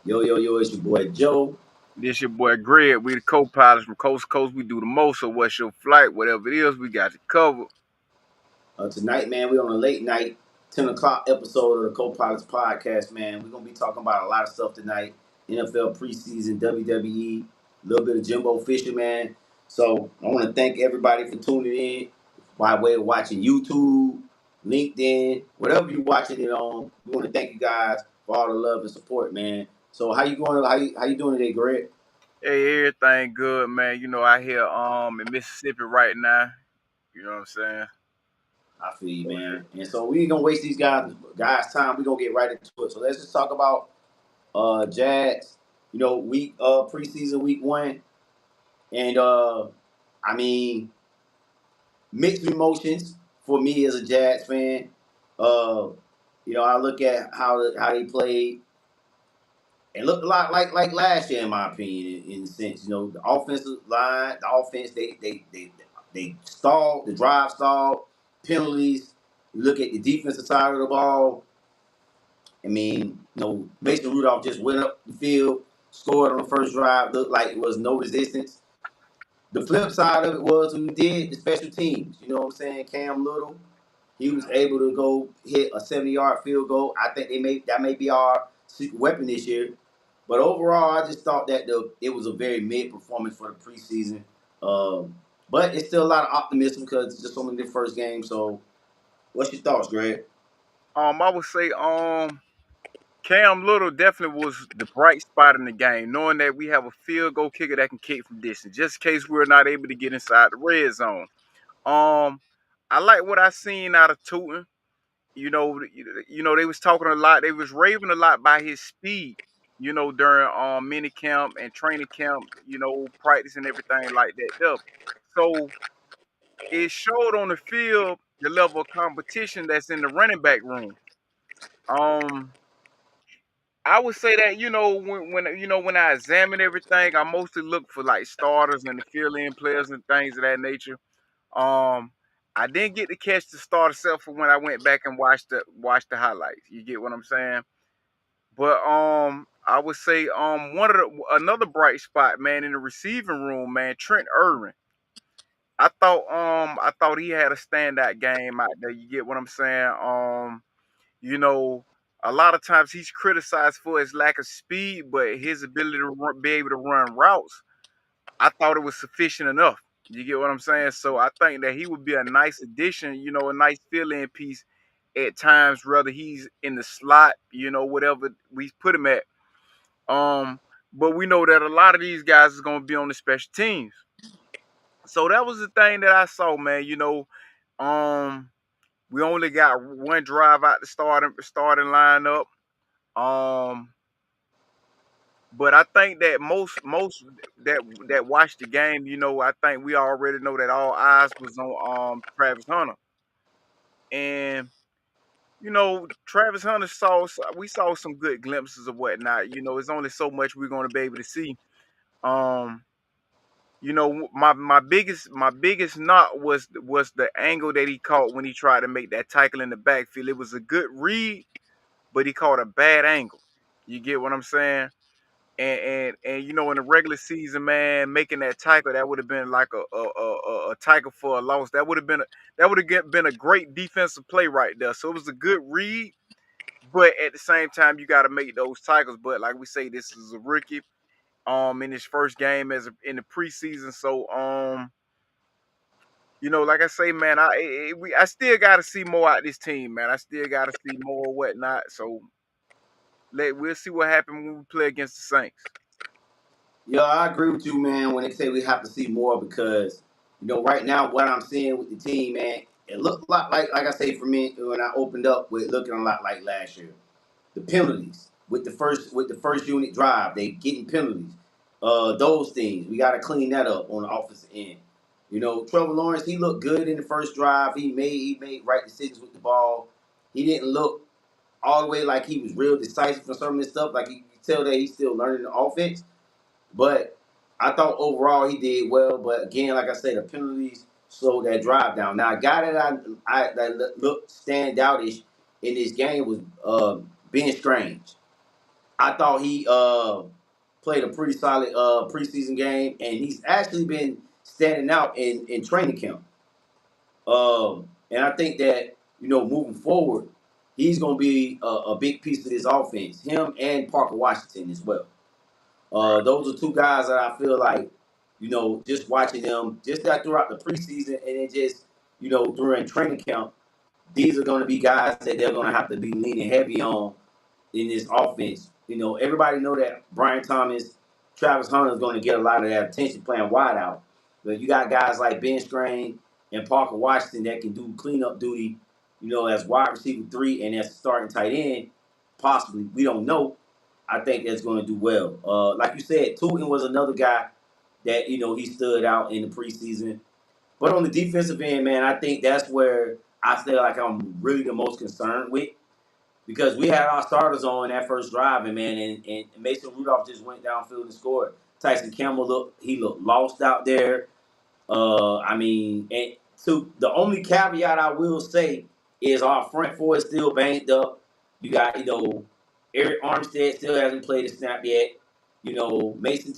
Yo, yo, yo, it's your boy Joe. This your boy Greg. We the co-pilots from coast to coast. We do the most. So what's your flight? Whatever it is, we got you covered. Tonight, man, we're on a late night, 10 o'clock episode of the Co-Pilots Podcast, man. We're going to be talking about a lot of stuff tonight. NFL preseason, WWE, a little bit of Jimbo Fisher, man. So I want to thank everybody for tuning in by way of watching YouTube, LinkedIn, whatever you're watching it on. We want to thank you guys for all the love and support, man. So how you going? How you doing today, Greg? Hey, everything good, man. I here in Mississippi right now. You know what I'm saying? I feel you, man. And so we ain't gonna waste these guys' time. We gonna get right into it. So let's just talk about Jags. Week preseason week one, and I mean mixed emotions for me as a Jags fan. Uh, I look at how they played. It looked a lot like last year, in my opinion, in a sense. The offensive line, the offense, they stalled, the drive stalled, penalties. You look at the defensive side of the ball. I mean, Mason Rudolph just went up the field, scored on the first drive, looked like it was no resistance. The flip side of it was who did the special teams. You know what I'm saying? Cam Little, he was able to go hit a 70-yard field goal. I think that may be our secret weapon this year. But overall, I just thought that it was a very mid performance for the preseason. But it's still a lot of optimism because it's just only the first game. So, what's your thoughts, Greg? I would say Cam Little definitely was the bright spot in the game, knowing that we have a field goal kicker that can kick from distance, just in case we're not able to get inside the red zone. Um, I like what I seen out of Tootin. They was talking a lot. They was raving a lot by his speed. During mini camp and training camp. Practice and everything like that. There. So it showed on the field the level of competition that's in the running back room. Um, I would say that when I examine everything, I mostly look for like starters and the fill-in players and things of that nature. Um, I didn't get to catch the start itself for when I went back and watched the highlights. You get what I'm saying? But I would say another bright spot, man, in the receiving room, man, Trent Irwin. I thought he had a standout game out there. You get what I'm saying? You know, a lot of times he's criticized for his lack of speed, but his ability to be able to run routes, I thought it was sufficient enough. You get what I'm saying? So I think that he would be a nice addition, a nice fill-in piece at times, whether he's in the slot, whatever we put him at. Um, but we know that a lot of these guys is gonna be on the special teams. So that was the thing that I saw, man. Um, we only got one drive out the starting lineup. Um, but I think that most that watched the game, I think we already know that all eyes was on Travis Hunter. And Travis Hunter we saw some good glimpses of whatnot. It's only so much we're gonna be able to see. Um, my biggest knock was the angle that he caught when he tried to make that tackle in the backfield. It was a good read, but he caught a bad angle. You get what I'm saying? And in the regular season, man, making that tackle, that would have been like a tackle for a loss. That would have been a great defensive play right there. So it was a good read, but at the same time, you got to make those tackles. But like we say, this is a rookie in his first game in the preseason. So like I say, man, I still got to see more out of this team, man. I still got to see more whatnot. So we'll see what happens when we play against the Saints. Yeah, I agree with you, man, when they say we have to see more because, right now what I'm seeing with the team, man, it looked a lot like I say for me when I opened up with looking a lot like last year. The penalties with the first unit drive, they getting penalties. Those things. We gotta clean that up on the offensive end. Trevor Lawrence, he looked good in the first drive. He made right decisions with the ball. He didn't look all the way like he was real decisive for some of this stuff. Like you can tell that he's still learning the offense. But I thought overall he did well. But again, like I said, the penalties slowed that drive down. Now, a guy that looked standoutish in this game was Ben Strange. I thought he played a pretty solid preseason game, and he's actually been standing out in training camp. And I think that moving forward, he's going to be a big piece of this offense. Him and Parker Washington as well. Right. Those are two guys that I feel like just watching them just that throughout the preseason and then just during training camp. These are going to be guys that they're going to have to be leaning heavy on in this offense. Everybody know that Brian Thomas, Travis Hunter is going to get a lot of that attention playing wide out. But you got guys like Ben Strain and Parker Washington that can do cleanup duty, as wide receiver 3 and as starting tight end, possibly. We don't know. I think that's going to do well. Like you said, Tootin was another guy that, he stood out in the preseason. But on the defensive end, man, I think that's where I feel like I'm really the most concerned with because we had our starters on that first drive, and man, and Mason Rudolph just went downfield and scored. Tyson Campbell looked lost out there. I mean, and so the only caveat I will say is our front four is still banged up. You got Eric Armstead still hasn't played a snap yet. Mason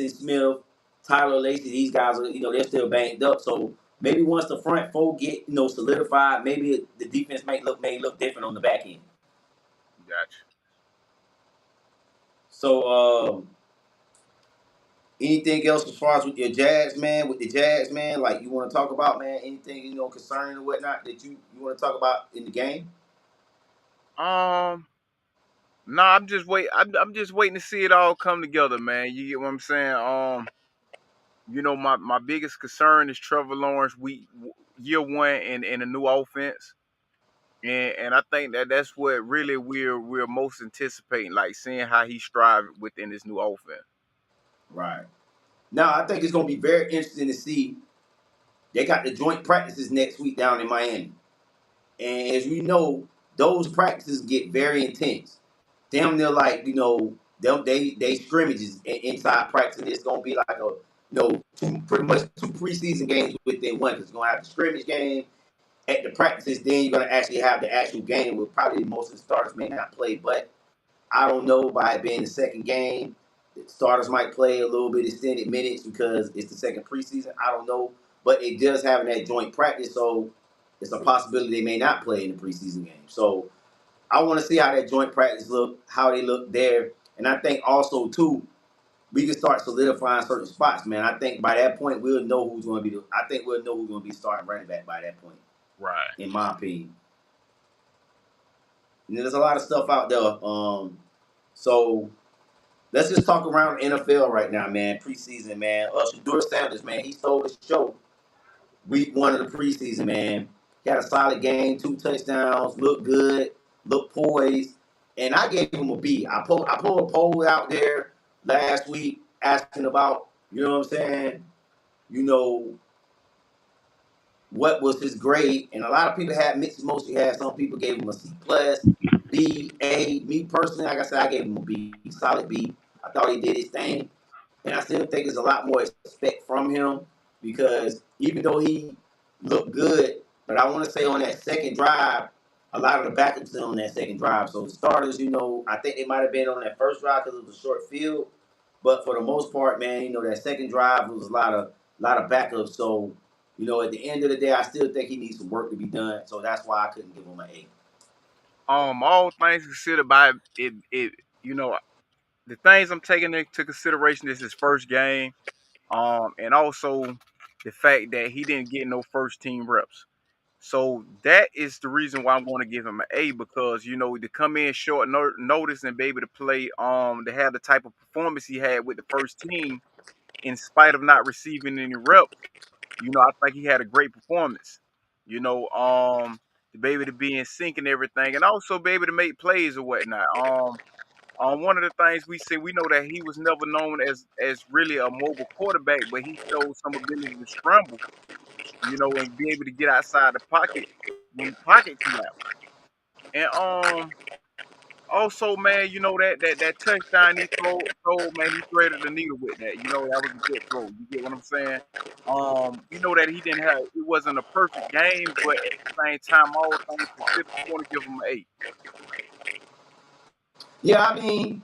Smith, Tyler Lacey, these guys are they're still banged up. So maybe once the front four get solidified, maybe the defense may look different on the back end. Gotcha. So, anything else as far as with your Jazz, man? With the Jazz, man, like you want to talk about, man? Anything concerning or whatnot that you want to talk about in the game? Um, nah, I'm just wait. I'm just waiting to see it all come together, man. You get what I'm saying? My biggest concern is Trevor Lawrence year one in a new offense. And I think that's what really we're most anticipating, like seeing how he strive within this new offense. Right. Now, I think it's going to be very interesting to see. They got the joint practices next week down in Miami, and as we know, those practices get very intense. Damn near like they scrimmages inside practice. It's going to be like a pretty much two preseason games within one. Cause it's going to have the scrimmage game at the practices, then you're going to actually have the actual game where probably most of the starters may not play. But I don't know, by it being the second game, the starters might play a little bit extended minutes because it's the second preseason. I don't know. But it does have that joint practice, so it's a possibility they may not play in the preseason game. So I want to see how that joint practice look, how they look there. And I think also, too, we can start solidifying certain spots, man. I think by that point, we'll know who's going to be I think we'll know who's going to be starting running back by that point, Right. in my opinion. And there's a lot of stuff out there. So let's just talk around the NFL right now, man. Preseason, man. Shador Sanders, man, he stole the show week 1 of the preseason, man. He had a solid game, 2 touchdowns, looked good, looked poised, and I gave him a B. I pulled a poll out there last week asking about, you know what I'm saying, you know, what was his grade, and a lot of people had mixed emotions. You had some people gave him a C plus, B, A. Me personally, like I said, I gave him a B, solid B. I thought he did his thing, and I still think there's a lot more expect from him because even though he looked good, but I want to say on that second drive, a lot of the backups on that second drive. So the starters, I think they might have been on that first drive because it was a short field, but for the most part, man, that second drive was a lot of backups. So at the end of the day, I still think he needs some work to be done. So that's why I couldn't give him an A. All things considered by it, the things I'm taking into consideration is his first game, and also the fact that he didn't get no first team reps. So that is the reason why I want to give him an A because to come in short notice and be able to play, to have the type of performance he had with the first team, in spite of not receiving any reps. I think he had a great performance. To be able to be in sync and everything, and also be able to make plays or whatnot. One of the things we know that he was never known as really a mobile quarterback, but he showed some ability to scramble, and be able to get outside the pocket when the pocket collapsed. And also, man, that touchdown he throw, man, he threaded the needle with that. That was a good throw. You get what I'm saying? That he didn't have it wasn't a perfect game, but at the same time, all things considered, I want to give him an 8. Yeah, I mean,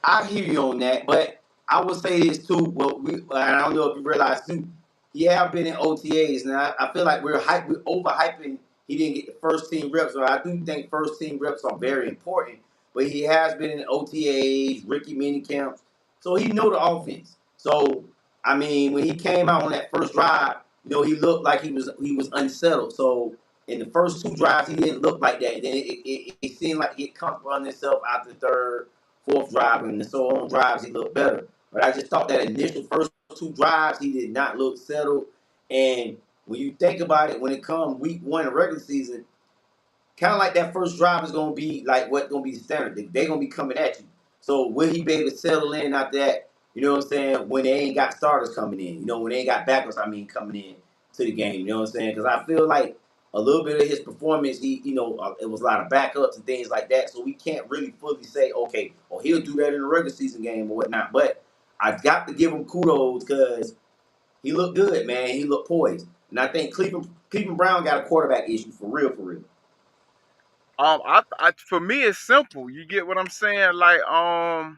I hear you on that, but I would say this too. Well, I don't know if you realize too. He have been in OTAs, and I feel like we're overhyping. He didn't get the first team reps, so I do think first team reps are very important. But he has been in OTAs, Ricky mini camps, so he know the offense. So I mean, when he came out on that first drive, he looked like he was unsettled. So in the first two drives, he didn't look like that. Then it seemed like he comfortable on himself after the third, fourth drive, and so on drives he looked better. But I just thought that initial first two drives he did not look settled. And when you think about it, when it comes week one of regular season, kind of like that first drive is going to be like what's going to be the standard. They're going to be coming at you. So will he be able to settle in after that? You know what I'm saying? When they ain't got starters coming in, when they ain't got backups, coming in to the game. You know what I'm saying? Because I feel like a little bit of his performance, it was a lot of backups and things like that. So we can't really fully say, okay, well, he'll do that in a regular season game or whatnot. But I've got to give him kudos because he looked good, man. He looked poised. And I think Cleveland Brown got a quarterback issue for real, for real. For me, it's simple. You get what I'm saying? Like, of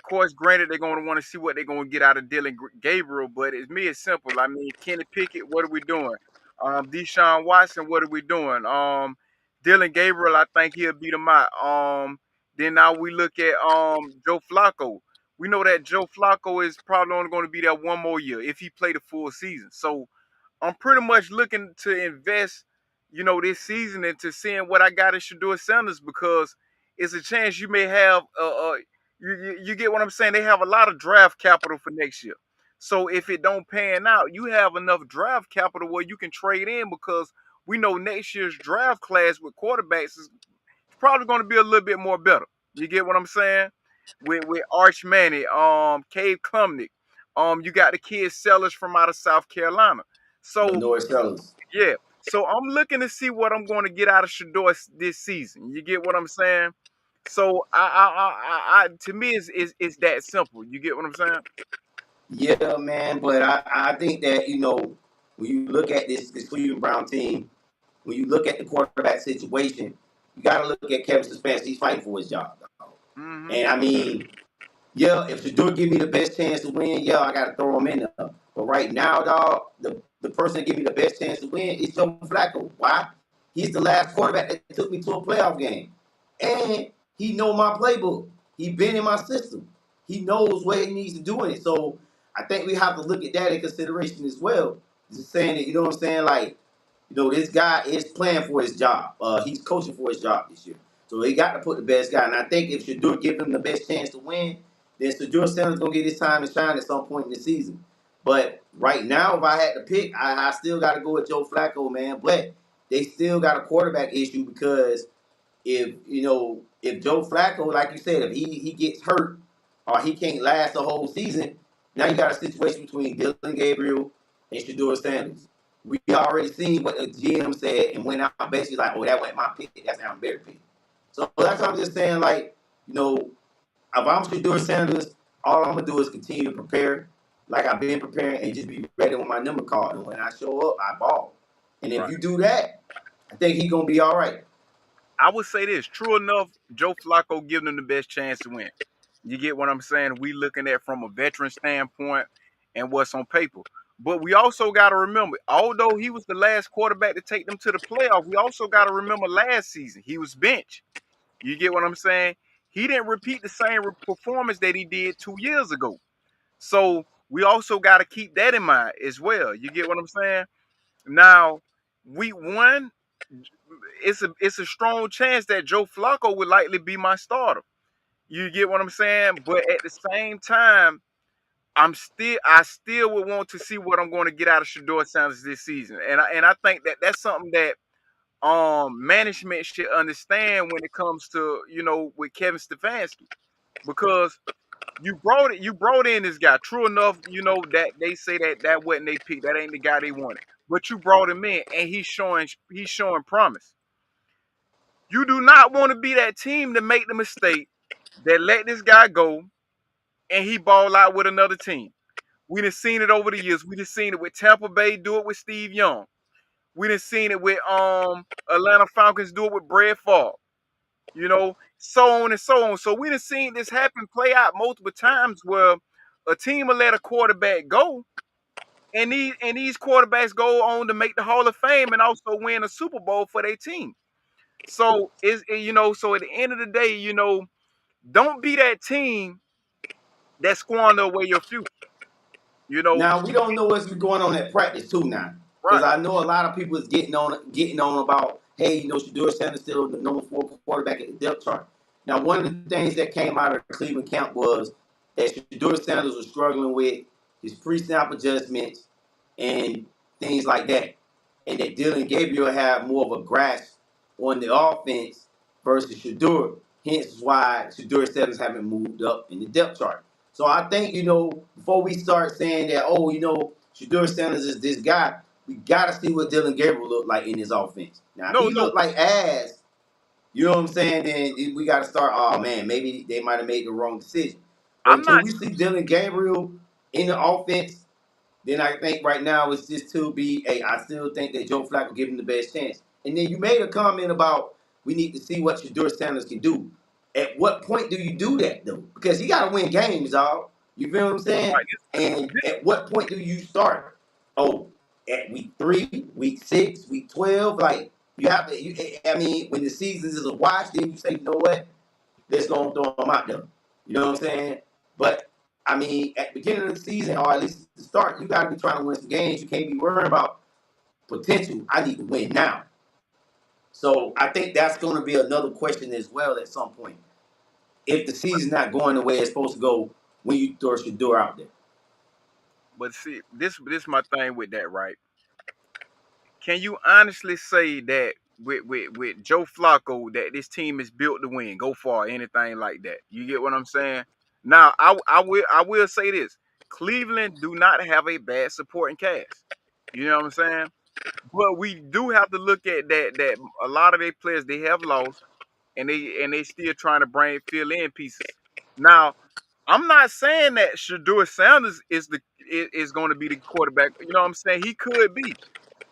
course, granted, they're going to want to see what they're going to get out of Dylan Gabriel, but it's simple. I mean, Kenny Pickett, what are we doing? Deshaun Watson, what are we doing? Dylan Gabriel, I think he'll beat him out. Then now we look at Joe Flacco. We know that Joe Flacco is probably only going to be there one more year if he played the full season. So I'm pretty much looking to invest, this season into seeing what I got in Shador Sanders because it's a chance you may have. You get what I'm saying? They have a lot of draft capital for next year. So if it don't pan out, you have enough draft capital where you can trade in because we know next year's draft class with quarterbacks is probably going to be a little bit more better. You get what I'm saying? With Arch Manning, Cade Klumnick, you got the kids sellers from out of South Carolina. So Lenore Sellers. yeah, so I'm looking to see what I'm going to get out of Shador this season. You get what I'm saying? So to me, it's that simple. You get what I'm saying? Yeah, man, but I think that, when you look at this Cleveland Brown team, when you look at the quarterback situation, you got to look at Kevin Stefanski. He's fighting for his job. Hmm. And I mean, yeah, if Shador give me the best chance to win, yeah, I got to throw him in there. But right now, dog, the person that give me the best chance to win is Joe Flacco. Why? He's the last quarterback that took me to a playoff game. And he know my playbook. He been in my system. He knows what he needs to do in it. So I think we have to look at that in consideration as well. Just saying that, you know what I'm saying? Like, this guy is playing for his job. He's coaching for his job this year. So he got to put the best guy. And I think if Shador give him the best chance to win, then Shador Sanders going to get his time to shine at some point in the season. But right now, if I had to pick, I still got to go with Joe Flacco, man. But they still got a quarterback issue because if Joe Flacco, like you said, if he gets hurt or he can't last the whole season, now you got a situation between Dylan Gabriel and Shador Sanders. We already seen what the GM said and went out basically like, oh, that wasn't my pick. That's not better pick. So that's what I'm just saying. Like, if I'm Shador Sanders, all I'm gonna do is continue to prepare like I've been preparing and just be ready with my number card. And when I show up, I ball. And if Right. you do that, I think he's gonna be all right. I would say this: true enough, Joe Flacco giving them the best chance to win. You get what I'm saying? We looking at from a veteran standpoint and what's on paper. But we also got to remember, although he was the last quarterback to take them to the playoff, we also got to remember last season he was bench. You get what I'm saying? He didn't repeat the same performance that he did 2 years ago. So we also got to keep that in mind as well. You get what I'm saying? Now, week one, it's a strong chance that Joe Flacco would likely be my starter. You get what I'm saying? But at the same time, I still would want to see what I'm going to get out of Shador Sanders this season, and I think that that's something that management should understand when it comes to with Kevin Stefanski, because you brought in this guy. True enough, that they say that wasn't they pick, that ain't the guy they wanted, but you brought him in and he's showing promise. You do not want to be that team to make the mistake that let this guy go and he ball out with another team. We done seen it over the years. We done seen it with Tampa Bay do it with Steve Young. We done seen it with Atlanta Falcons do it with Brett Favre. You know, so on and so on. So we done seen this happen, play out multiple times where a team will let a quarterback go, and these quarterbacks go on to make the Hall of Fame and also win a Super Bowl for their team. So so at the end of the day, don't be that team that squander away your future. You know, Now we don't know what's going on at practice too now, because right? I know a lot of people is getting on about, hey, Shador Sanders still the number 4 quarterback at the depth chart. Now one of the things that came out of the Cleveland camp was that Shador Sanders was struggling with his pre-snap adjustments and things like that, and that Dylan Gabriel had more of a grasp on the offense versus Shador. Hence why Shador Sanders haven't moved up in the depth chart. So I think, before we start saying that, Shador Sanders is this guy, we got to see what Dylan Gabriel look like in his offense. Now, if No, he no, look like ass, you know what I'm saying, then we got to start, oh, man, maybe they might have made the wrong decision. But I'm until not. we see Dylan Gabriel in the offense, then I think right now it's just to be I still think that Joe Flacco give him the best chance. And then you made a comment about we need to see what Shador Sanders can do. At what point do you do that though? Because he got to win games, dog. You feel what I'm saying? Right, And at what point do you start? Oh, at week 3, week 6, week 12. Like you have to. I mean, when the season is a wash, then you say, you know what? Let's go and throw him out there. You know what I'm saying? But I mean, at the beginning of the season, or at least the start, you got to be trying to win some games. You can't be worrying about potential. I need to win now. So I think that's going to be another question as well at some point. If the season's not going the way it's supposed to go, when you throw Shador out there. but see, this my thing with that, right? Can you honestly say that with Joe Flacco that this team is built to win, go far, anything like that? You get what I'm saying? Now, I will say this: Cleveland do not have a bad supporting cast. You know what I'm saying? But we do have to look at that a lot of their players they have lost, and they still trying to fill in pieces. Now, I'm not saying that Shador Sanders is going to be the quarterback. You know what I'm saying? He could be.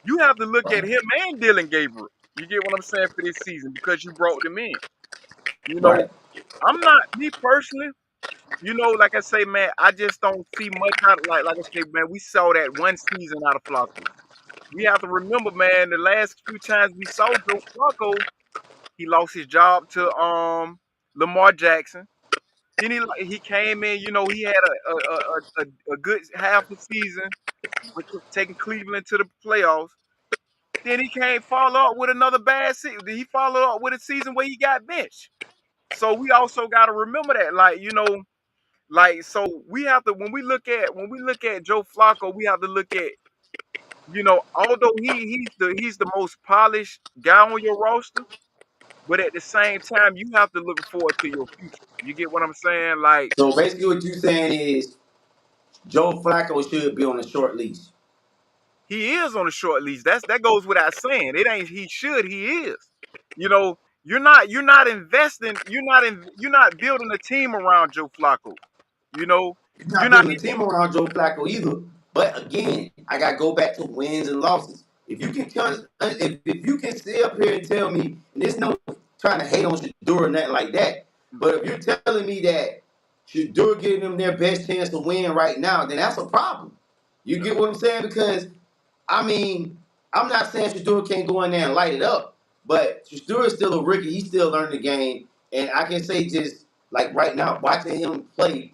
You have to look at Right. him and Dylan Gabriel. You get what I'm saying for this season because you brought them in. You know, Right. I'm not me personally. Like I say, man, I just don't see much out of like I say, man. We saw that one season out of Flacco. We have to remember, man, the last few times we saw Joe Flacco, he lost his job to Lamar Jackson. Then he came in, he had a good half a season, with taking Cleveland to the playoffs. Then he can't follow up with another bad season. He followed up with a season where he got benched. So we also got to remember that, so we have to when we look at Joe Flacco, we have to look at although he's the most polished guy on your roster, but at the same time you have to look forward to your future. You get what I'm saying? Like So basically, what you're saying is Joe Flacco should be on a short leash. he is on a short leash. That goes without saying. It ain't he should, he is. You know, you're not investing, you're not building a team around Joe Flacco. You know, He's you're not not building a team around Joe Flacco either. But again, I got to go back to wins and losses. If you can stay up here and tell me, and there's no trying to hate on Shador and that like that, but if you're telling me that Shador giving them their best chance to win right now, then that's a problem. You no, get what I'm saying? Because I mean, I'm not saying Shador can't go in there and light it up, but Shador is still a rookie. He's still learning the game, and I can say just like right now, watching him play,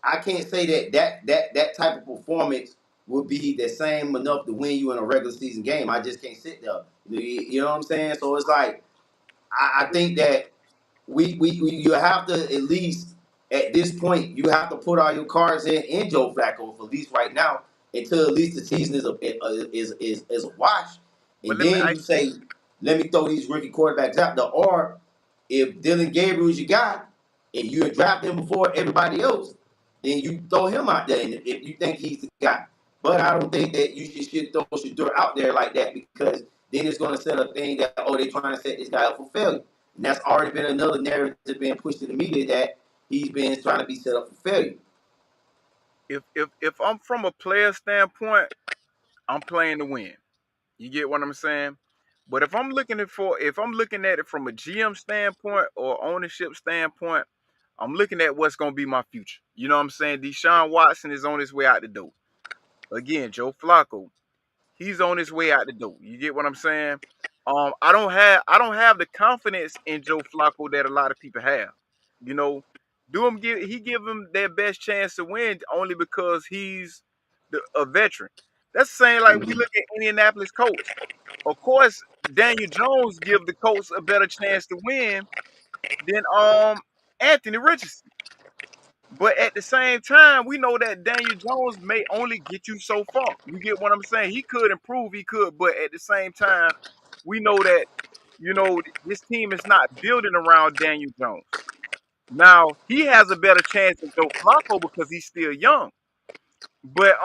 I can't say that type of performance would be the same enough to win you in a regular season game. I just can't sit there. You know what I'm saying? So it's like I think that we you have to at least at this point you have to put all your cards in Joe Flacco for at least right now until at least the season is a wash, but and let me then you say let me throw these rookie quarterbacks out there. Or if Dylan Gabriel is your guy and you draft him before everybody else, then you throw him out there. And if you think he's the guy, but I don't think that you should throw Shador out there like that because then it's going to set a thing that they're trying to set this guy up for failure. And that's already been another narrative being pushed to the media that he's been trying to be set up for failure. if I'm from a player standpoint, I'm playing to win. You get what I'm saying? But if I'm looking at it from a GM standpoint or ownership standpoint, I'm looking at what's gonna be my future. You know what I'm saying? Deshaun Watson is on his way out the door. Again, Joe Flacco, he's on his way out the door. You get what I'm saying? I don't have the confidence in Joe Flacco that a lot of people have. You know, he give them their best chance to win only because he's a veteran. That's the same like we look at Indianapolis Colts. Of course, Daniel Jones give the Colts a better chance to win than Anthony Richardson. But at the same time, we know that Daniel Jones may only get you so far. You get what I'm saying? He could improve, he could, but at the same time, we know that this team is not building around Daniel Jones. Now he has a better chance than Joe Flacco because he's still young. But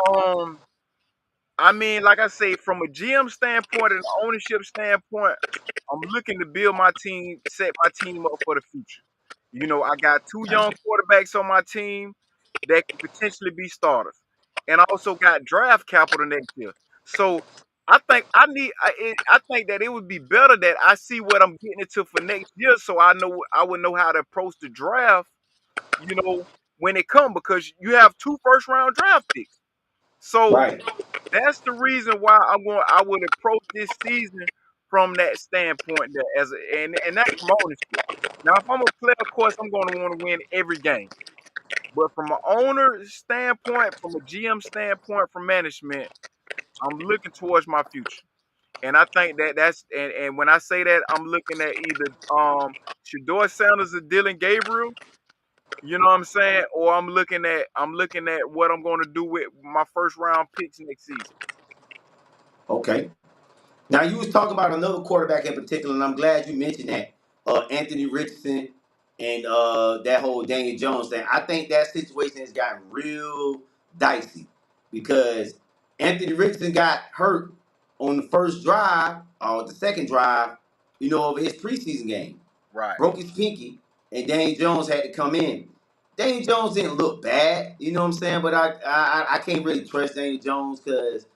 I mean, like I say, from a GM standpoint and ownership standpoint, I'm looking to build my team, set my team up for the future. I got two young quarterbacks on my team that could potentially be starters, and I also got draft capital next year. So I think that it would be better that I see what I'm getting into for next year, so I would know how to approach the draft. You know, when it comes because you have two first round draft picks. So Right. that's the reason why I would approach this season from that standpoint there and that's from ownership. Now if I'm a player, of course I'm gonna want to win every game. But from an owner standpoint, from a GM standpoint, from management, I'm looking towards my future. And I think and when I say that I'm looking at either Shador Sanders or Dylan Gabriel, you know what I'm saying? Or I'm looking at what I'm gonna do with my first round picks next season. Okay. Now you was talking about another quarterback in particular, and I'm glad you mentioned that. Anthony Richardson and that whole Daniel Jones thing. I think that situation has gotten real dicey because Anthony Richardson got hurt on the first drive or the second drive, of his preseason game. Right. Broke his pinky, and Daniel Jones had to come in. Daniel Jones didn't look bad, you know what I'm saying? But I can't really trust Daniel Jones because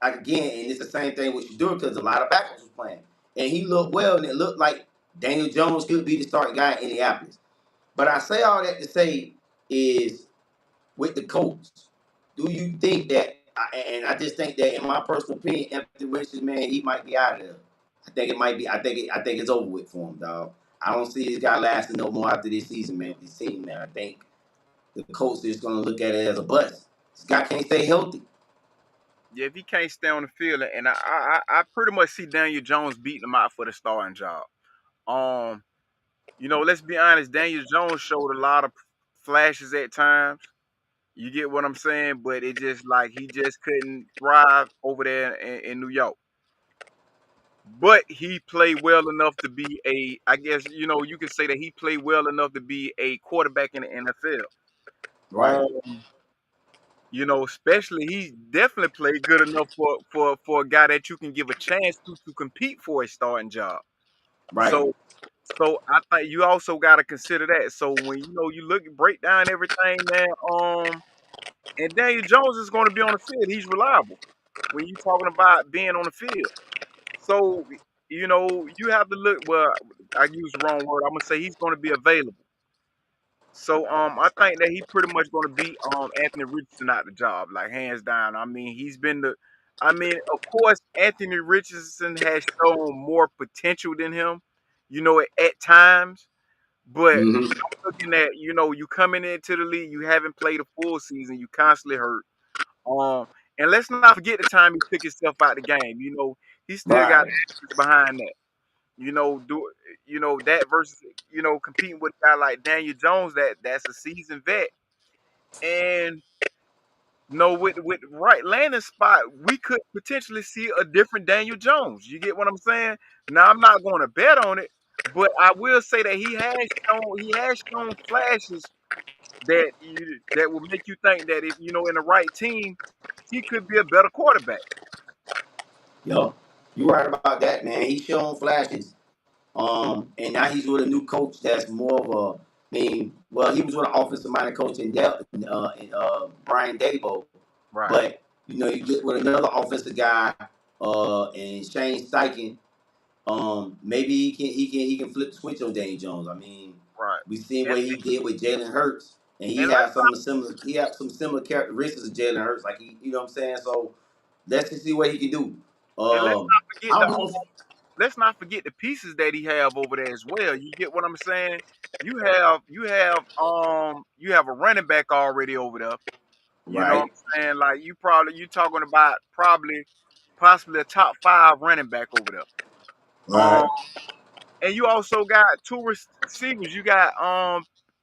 again, and it's the same thing with Shador because a lot of backups was playing. And he looked well, and it looked like Daniel Jones could be the starting guy in Indianapolis. But I say all that to say is with the Colts, do you think that, and I just think that in my personal opinion, Anthony Richardson, man, he might be out of there. I think it might be, I think it's over with for him, dog. I don't see this guy lasting no more after this season, man, with this team, man. I think the Colts is going to look at it as a bust. This guy can't stay healthy. Yeah, if he can't stay on the field, and I pretty much see Daniel Jones beating him out for the starting job. Um, let's be honest, Daniel Jones showed a lot of flashes at times. You get what I'm saying? But it just like he just couldn't thrive over there in New York. But he played well enough to be I guess, you could say that he played well enough to be a quarterback in the NFL. Right, Especially he definitely played good enough for a guy that you can give a chance to compete for a starting job. right, So I think you also got to consider that. So when you break down everything, man, and Daniel Jones is going to be on the field. He's reliable when you talking about being on the field. So you have to look. Well, I used the wrong word. I'm gonna say he's going to be available. So I think that he pretty much gonna beat Anthony Richardson out the job, like hands down. I mean, of course, Anthony Richardson has shown more potential than him, at times. But mm-hmm. I'm looking at, you coming into the league, you haven't played a full season, you constantly hurt. Um, and let's not forget the time he took himself out the game. He still got Right. behind that. Do that versus competing with a guy like Daniel Jones that's a seasoned vet and with the right landing spot we could potentially see a different Daniel Jones. You get what I'm saying? Now I'm not going to bet on it, but I will say that he has shown flashes that will make you think that if in the right team he could be a better quarterback. Yo, you right about that, man. He's showing flashes. And now he's with a new coach that's more of a, well, he was with an offensive minded coach in Brian Dabo, Right. but you get with another offensive guy, and Shane Steichen. Maybe he can flip the switch on Daniel Jones. I mean, Right. we seen And, what he did with Jalen Hurts, and and let's he has some similar characteristics of Jalen Hurts. Like you know what I'm saying. So let's just see what he can do. and let's Um, not forget I'm going. let's not forget the pieces that he have over there as well. You get what I'm saying? You have a running back already over there. You know what Right, I'm saying? Like you talking about probably possibly a top 5 running back over there. Um right, and you also got two receivers. You got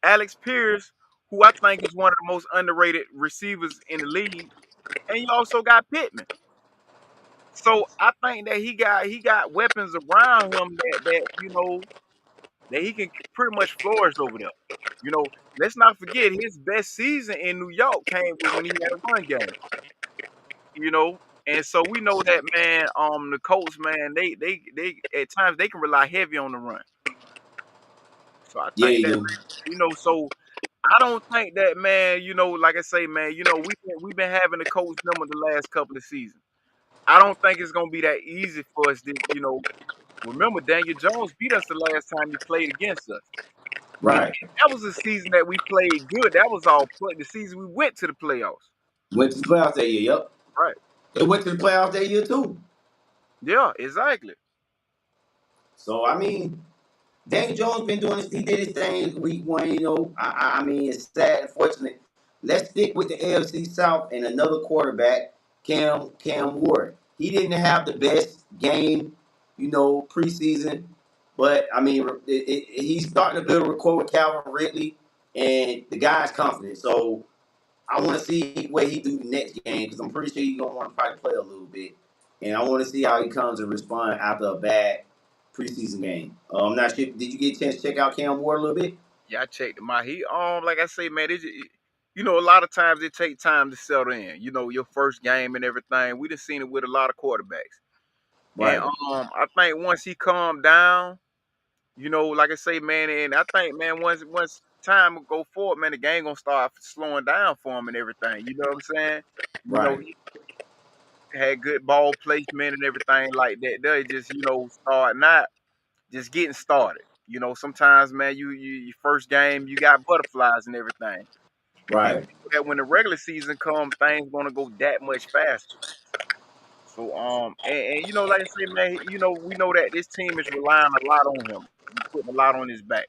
Alex Pierce, who I think is one of the most underrated receivers in the league, and you also got Pittman. So I think that he got weapons around him that he can pretty much flourish over there. You know, let's not forget his best season in New York came with when he had a run game. You know, and so we know that man. The Colts, man, they at times they can rely heavy on the run. So I yeah, think you that do. so I don't think that man. Like I say, man, we've been having the coach number the last couple of seasons. I don't think it's gonna be that easy for us to. Remember, Daniel Jones beat us the last time he played against us. And Right, that was a season that we played good. That was all play. The season we went to the playoffs. went to the playoffs that year. Yep, Right. they went to the playoffs that year too. Yeah, exactly. So I mean, Daniel Jones been doing this. He did his thing week one. I mean, it's sad, unfortunate. Let's stick with the AFC South and another quarterback, Cam Ward. He didn't have the best game, preseason, but I mean, he's starting to build a rapport with Calvin Ridley, and the guy's confident. So I want to see what he do the next game because I'm pretty sure he's gonna want to probably play a little bit, and I want to see how he comes and respond after a bad preseason game. I'm not sure. Did you get a chance to check out Cam Ward a little bit? Yeah, I checked him out. Like I say, man, a lot of times it take time to settle in. Your first game and everything. We done seen it with a lot of quarterbacks, and Right, I think once he calmed down, like I say, man, and I think, man, once time will go forward, man, the game gonna start slowing down for him and everything. You know what I'm saying? right, He had good ball placement and everything like that. They just, start not just getting started. Sometimes, man, your first game, you got butterflies and everything. And right. we know that when the regular season comes, things gonna go that much faster. So and like I say, man, we know that this team is relying a lot on him. We putting a lot on his back.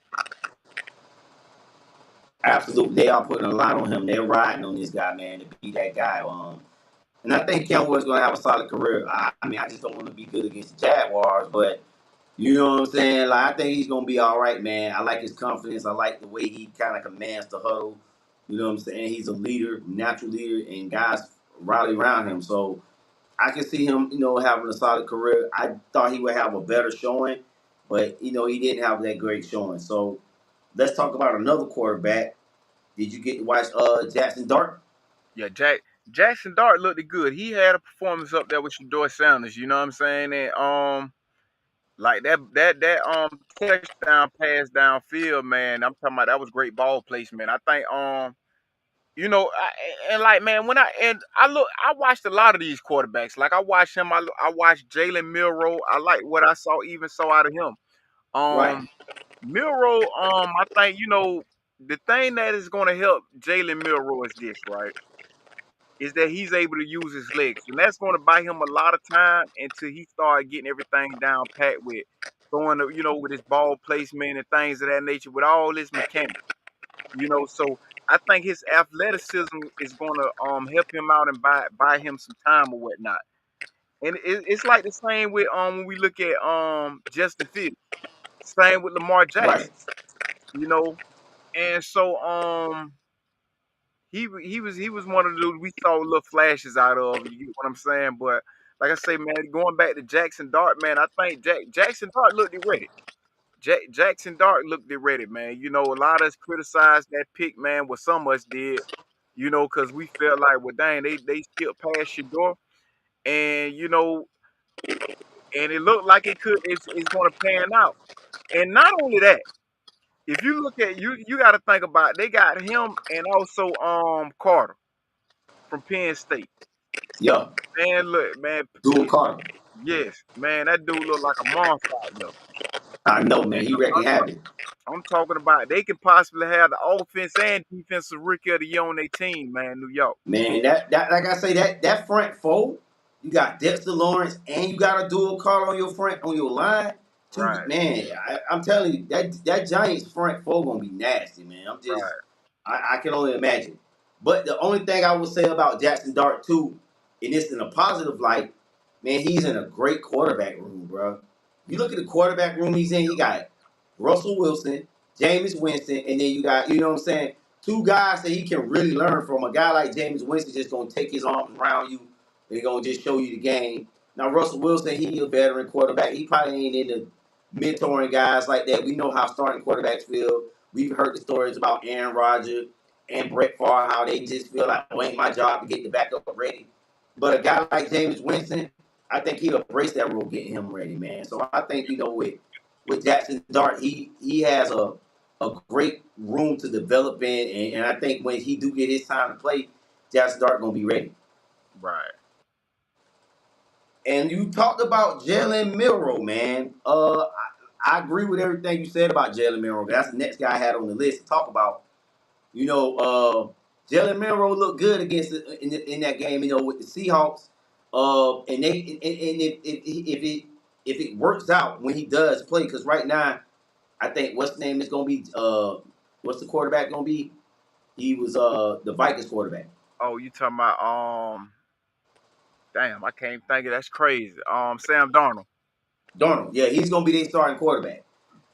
Absolutely, they are putting a lot on him. They're riding on this guy, man, to be that guy. And I think Cam Ward's gonna have a solid career. I mean, I just don't want to be good against the Jaguars, but you know what I'm saying? Like, I think he's gonna be all right, man. I like his confidence. I like the way he kind of commands the huddle. You know what I'm saying? He's a leader, natural leader, and guys rally around him. So I can see him, having a solid career. I thought he would have a better showing, but he didn't have that great showing. So let's talk about another quarterback. Did you get to watch Jackson Dart? Yeah, Jackson Dart looked good. He had a performance up there with Shador Sanders. You know what I'm saying? And like that touchdown pass downfield, man. I'm talking about that was great ball placement. I think and like, man, I watched a lot of these quarterbacks. Like I watched him. I watched Jalen Milrow. I like what I saw out of him. Right, Um, Milrow. I think the thing that is going to help Jalen Milrow is this, right? Is that he's able to use his legs, and that's going to buy him a lot of time until he started getting everything down pat with throwing, with his ball placement and things of that nature, with all his mechanics. So I think his athleticism is going to help him out and buy him some time or whatnot. And it's like the same with when we look at Justin Fields, same with Lamar right, Jackson, you know. And so he was one of those we saw little flashes out of. You get what I'm saying? But like I say, man, going back to Jackson Dart, man, I think Jackson Dart looked it ready. Jackson Dart looked it ready, man. A lot of us criticized that pick, man. What some of us did, because we felt like, well, dang, they skipped past Shador, and and it looked like it's going to pan out. And not only that, if you look at you got to think about they got him and also Carter from Penn State. yeah, Man, look, man, Dual Carter. Yes, man, that dude look like a monster out there. I know, man. And He wrecking havoc. I'm talking about they can possibly have the offense and defensive rookie of the year on their team, man. New York. Man, that like I say, that front four, you got Dexter Lawrence and you got a dual call on your front on your line. Two Right, man, I'm telling you that Giants front four gonna be nasty, man. right. I can only imagine. But the only thing I would say about Jackson Dart too, and this in a positive light, man, he's in a great quarterback room, bro. You look at the quarterback room he's in. He got Russell Wilson, Jameis Winston, and then you got, you know what I'm saying, two guys that he can really learn from. A guy like Jameis Winston just gonna take his arms around you and gonna just show you the game. Now Russell Wilson, he a veteran quarterback. He probably ain't into mentoring guys like that. We know how starting quarterbacks feel. We've heard the stories about Aaron Rodgers and Brett Favre, how they just feel like, oh, ain't my job to get the backup ready. But a guy like Jameis Winston, I think he'll embrace that role, getting him ready, man. So I think, with Jackson Dart, he has a great room to develop in, and I think when he do get his time to play, Jackson Dart gonna be ready. Right. And you talked about Jalen Milroe, man. I agree with everything you said about Jalen Milroe. That's the next guy I had on the list to talk about. You know, Jalen Milroe looked good against in that game. You know, with the Seahawks. And if it works out when he does play, because right now I think what's the name is gonna be what's the quarterback gonna be? He was the Vikings quarterback. Oh, you talking about damn, I can't think of that's crazy. Sam Darnold. Darnold. Yeah, he's gonna be their starting quarterback.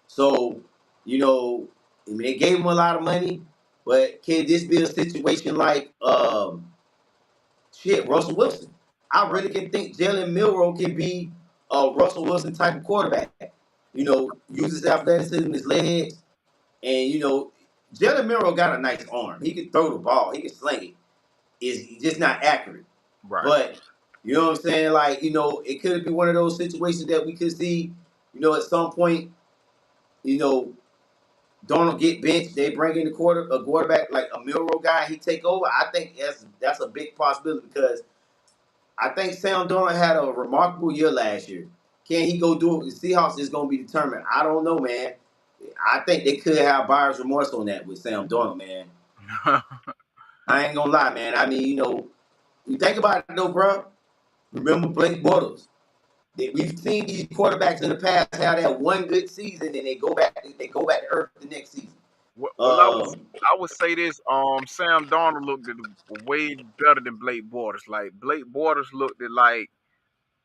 So, you know, I mean, they gave him a lot of money, but can this be a situation like Russell Wilson? I Right, really can think Jalen Milroe can be a Russell Wilson type of quarterback. You know, uses athleticism, his legs, and Jalen Milroe got a nice arm. He can throw the ball, he can sling it. It's just not accurate. right. But you know what I'm saying? Like, it could be one of those situations that we could see, at some point, you know, Donald get benched. They bring in a quarterback like a Milroe guy. He take over. I think that's a big possibility because I think Sam Donald had a remarkable year last year. Can he go do it with the Seahawks? Is going to be determined. I don't know, man. I think they could have buyer's remorse on that with Sam Donald, man. I ain't gonna lie, man. I mean, you think about it though, bro. Remember Blake Bortles? We've seen these quarterbacks in the past have that one good season and they go back to earth the next season. Well, Um, I would say this. Sam Darnold looked at way better than Blake Bortles. Like Blake Bortles looked at like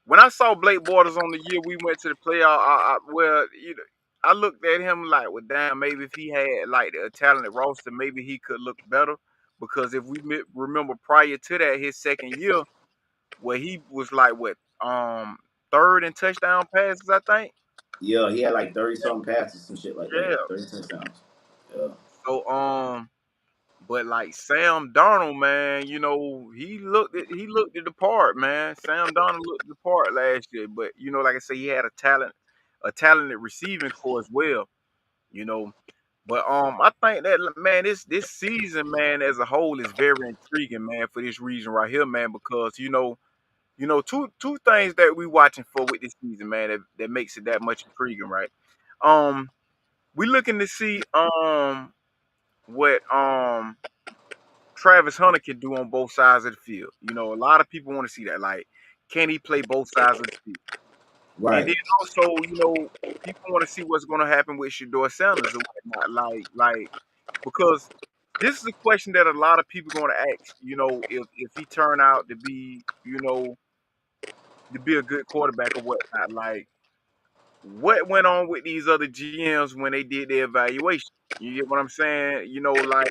when I saw Blake Bortles on the year we went to the playoff. I looked at him like, well, damn, maybe if he had like a talented roster, maybe he could look better. Because if we remember prior to that, his second year, where he was like what third in touchdown passes, I think. yeah, he had like 30 something passes, some shit like that. Yeah. Yeah, 30 touchdowns. Yeah. So but like Sam Darnold, man, he looked at the part, man. Sam Darnold looked at the part last year, but like I say, he had a talented receiving core as well, you know. But I think that man, this season, man, as a whole is very intriguing, man, for this reason right here, man, because two things that we watching for with this season, man, that makes it that much intriguing, right? Um, we looking to see what Travis Hunter can do on both sides of the field. A lot of people want to see that. Like, can he play both sides of the field? And then Right. also, people want to see what's going to happen with Shador Sanders or whatnot. Because this is a question that a lot of people going to ask. If he turn out to be a good quarterback or whatnot. Like, what went on with these other GMs when they did their evaluation? You get what I'm saying? Like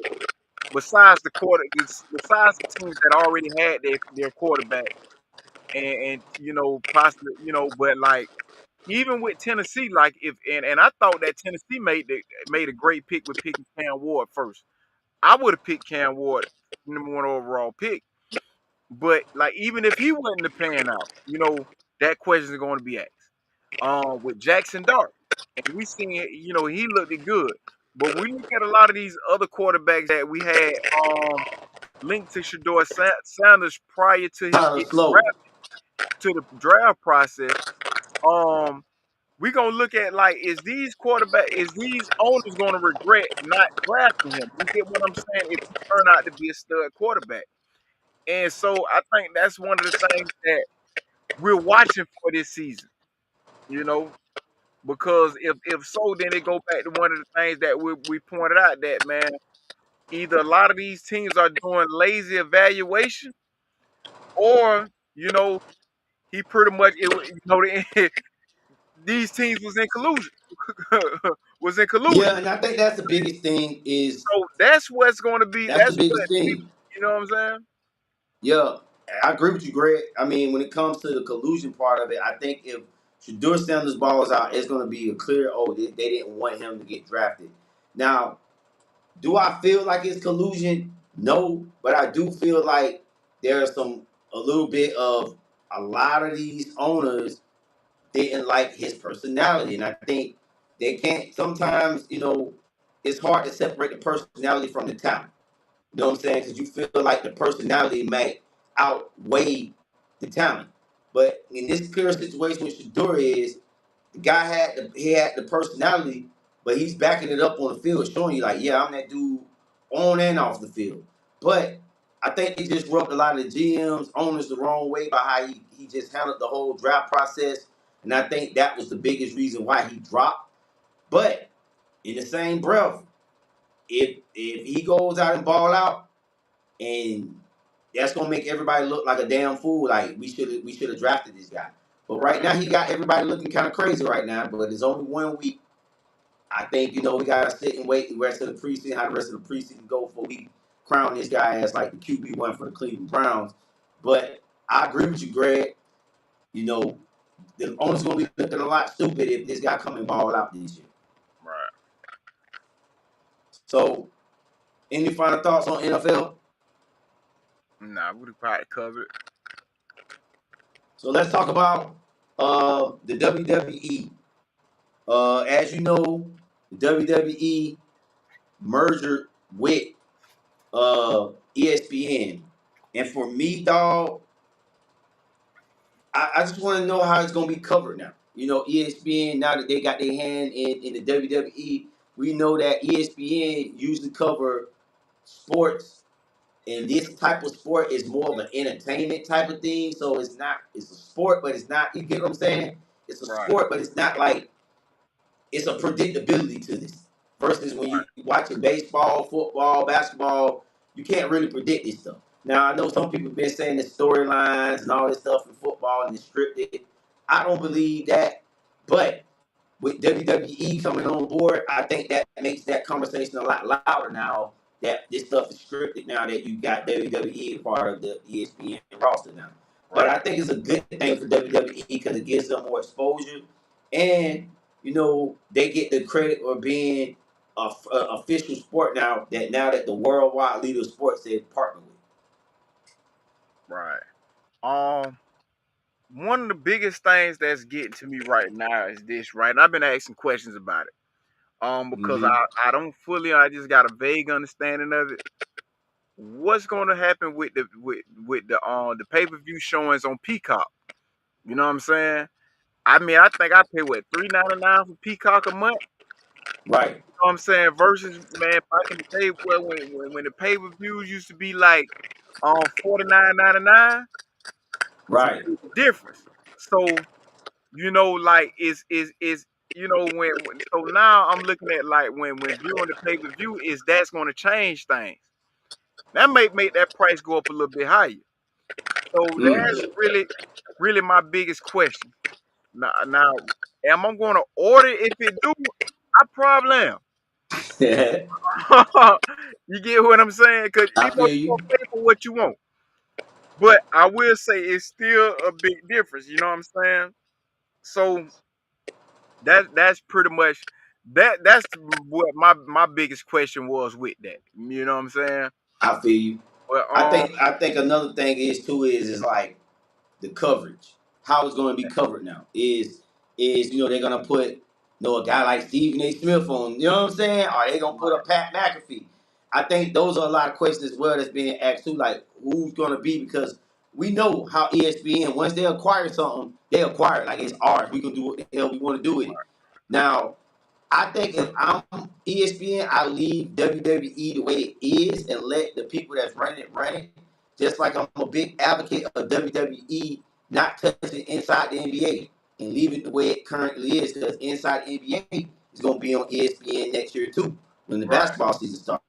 besides the teams that already had their quarterback and possibly but like even with Tennessee, like if and I thought that Tennessee made a great pick with picking Cam Ward first. I would have picked Cam Ward #1 overall pick, but like even if he wasn't to pan out, that question is going to be asked. With Jackson Dart, and we seen he looked good, but we look at a lot of these other quarterbacks that we had linked to Shador Sanders prior to him Kind of getting slow. drafted. to the draft process, um, we gonna look at like is these owners gonna regret not drafting him? You get what I'm saying? If he turn out to be a stud quarterback, and so I think that's one of the things that we're watching for this season. You know, because if so, then it go back to one of the things that we pointed out that man, either a lot of these teams are doing lazy evaluation, or you know he pretty much these teams was in collusion, was in collusion. Yeah, and I think that's the biggest thing is So that's what's going to be. that's the That's what biggest people. thing. You know what I'm saying? Yeah, I agree with you, Greg. I mean, when it comes to the collusion part of it, I think if Shador Sanders balls out, it's going to be a clear, they didn't want him to get drafted. Now, do I feel like it's collusion? No, but I do feel like there's a little bit of a lot of these owners didn't like his personality, and I think they can't. Sometimes, it's hard to separate the personality from the talent. You know what I'm saying? Because you feel like the personality might outweigh the talent. But in this clear situation with Shador is the guy had the personality, but he's backing it up on the field, showing you like, yeah, I'm that dude on and off the field. But I think he just rubbed a lot of the GMs, owners the wrong way by how he just handled the whole draft process. And I think that was the biggest reason why he dropped. But in the same breath, if he goes out and ball out, and that's gonna make everybody look like a damn fool. Like we should have drafted this guy. But right now he got everybody looking kind of crazy right now. But it's only 1 week. I think we gotta sit and wait the rest of the preseason, how the rest of the preseason go before we crown this guy as like the QB1 for the Cleveland Browns. But I agree with you, Greg. You know the owners gonna be looking a lot stupid if this guy come and ball out this year. Right. So, any final thoughts on NFL? Nah, we probably covered. So let's talk about the WWE. As you know, the WWE merged with ESPN, and for me, dog, I just want to know how it's gonna be covered now. ESPN, now that they got their hand in the WWE, we know that ESPN usually cover sports, and this type of sport is more of an entertainment type of thing. So it's a sport, but it's not. You get what I'm saying? It's a Right. sport, but it's not like it's a predictability to this. Versus when you watching baseball, football, basketball, you can't really predict this stuff. Now I know some people have been saying the storylines and all this stuff in football and it's scripted. I don't believe that, but with WWE coming on board, I think that makes that conversation a lot louder now. That this stuff is scripted now that you got WWE part of the ESPN roster now. But Right. I think it's a good thing for WWE because it gives them more exposure, and they get the credit for being a official sport now that the worldwide leader of sports said partner with. Right. Um, One of the biggest things that's getting to me right now is this. Right. And I've been asking questions about it. Because Mm-hmm. I don't fully. I just got a vague understanding of it. What's going to happen with the pay per view showings on Peacock? You know what I'm saying? I mean, I think I pay what $3.99 for Peacock a month. Right, You know what I'm saying? Versus man, back in the day, well, when the pay per views used to be like 49.99, it's a right. big difference. So like is so now I'm looking at like when viewing the pay per view is that's going to change things. That may make that price go up a little bit higher. So that's Mm. really my biggest question. Now, am I going to order it if it do? I probably am. You get what I'm saying? Because I feel you're you. gonna pay for what you want. But I will say it's still a big difference. You know what I'm saying? So that's pretty much that's what my biggest question was with that. You know what I'm saying? I feel you. But I think another thing is like the coverage. How it's going to be covered now is they're going to put a guy like Stephen A. Smith on. You know what I'm saying? Are they going to put a Pat McAfee? I think those are a lot of questions as well that's being asked too. Like who's going to be because we know how ESPN, once they acquire something, they acquire it. Like it's ours. We can do what the hell we want to do with it. Now, I think if I'm ESPN, I leave WWE the way it is and let the people that's running it run it. Just like I'm a big advocate of WWE not touching inside the NBA and leave it the way it currently is, because inside the NBA is going to be on ESPN next year too when the Right. basketball season starts.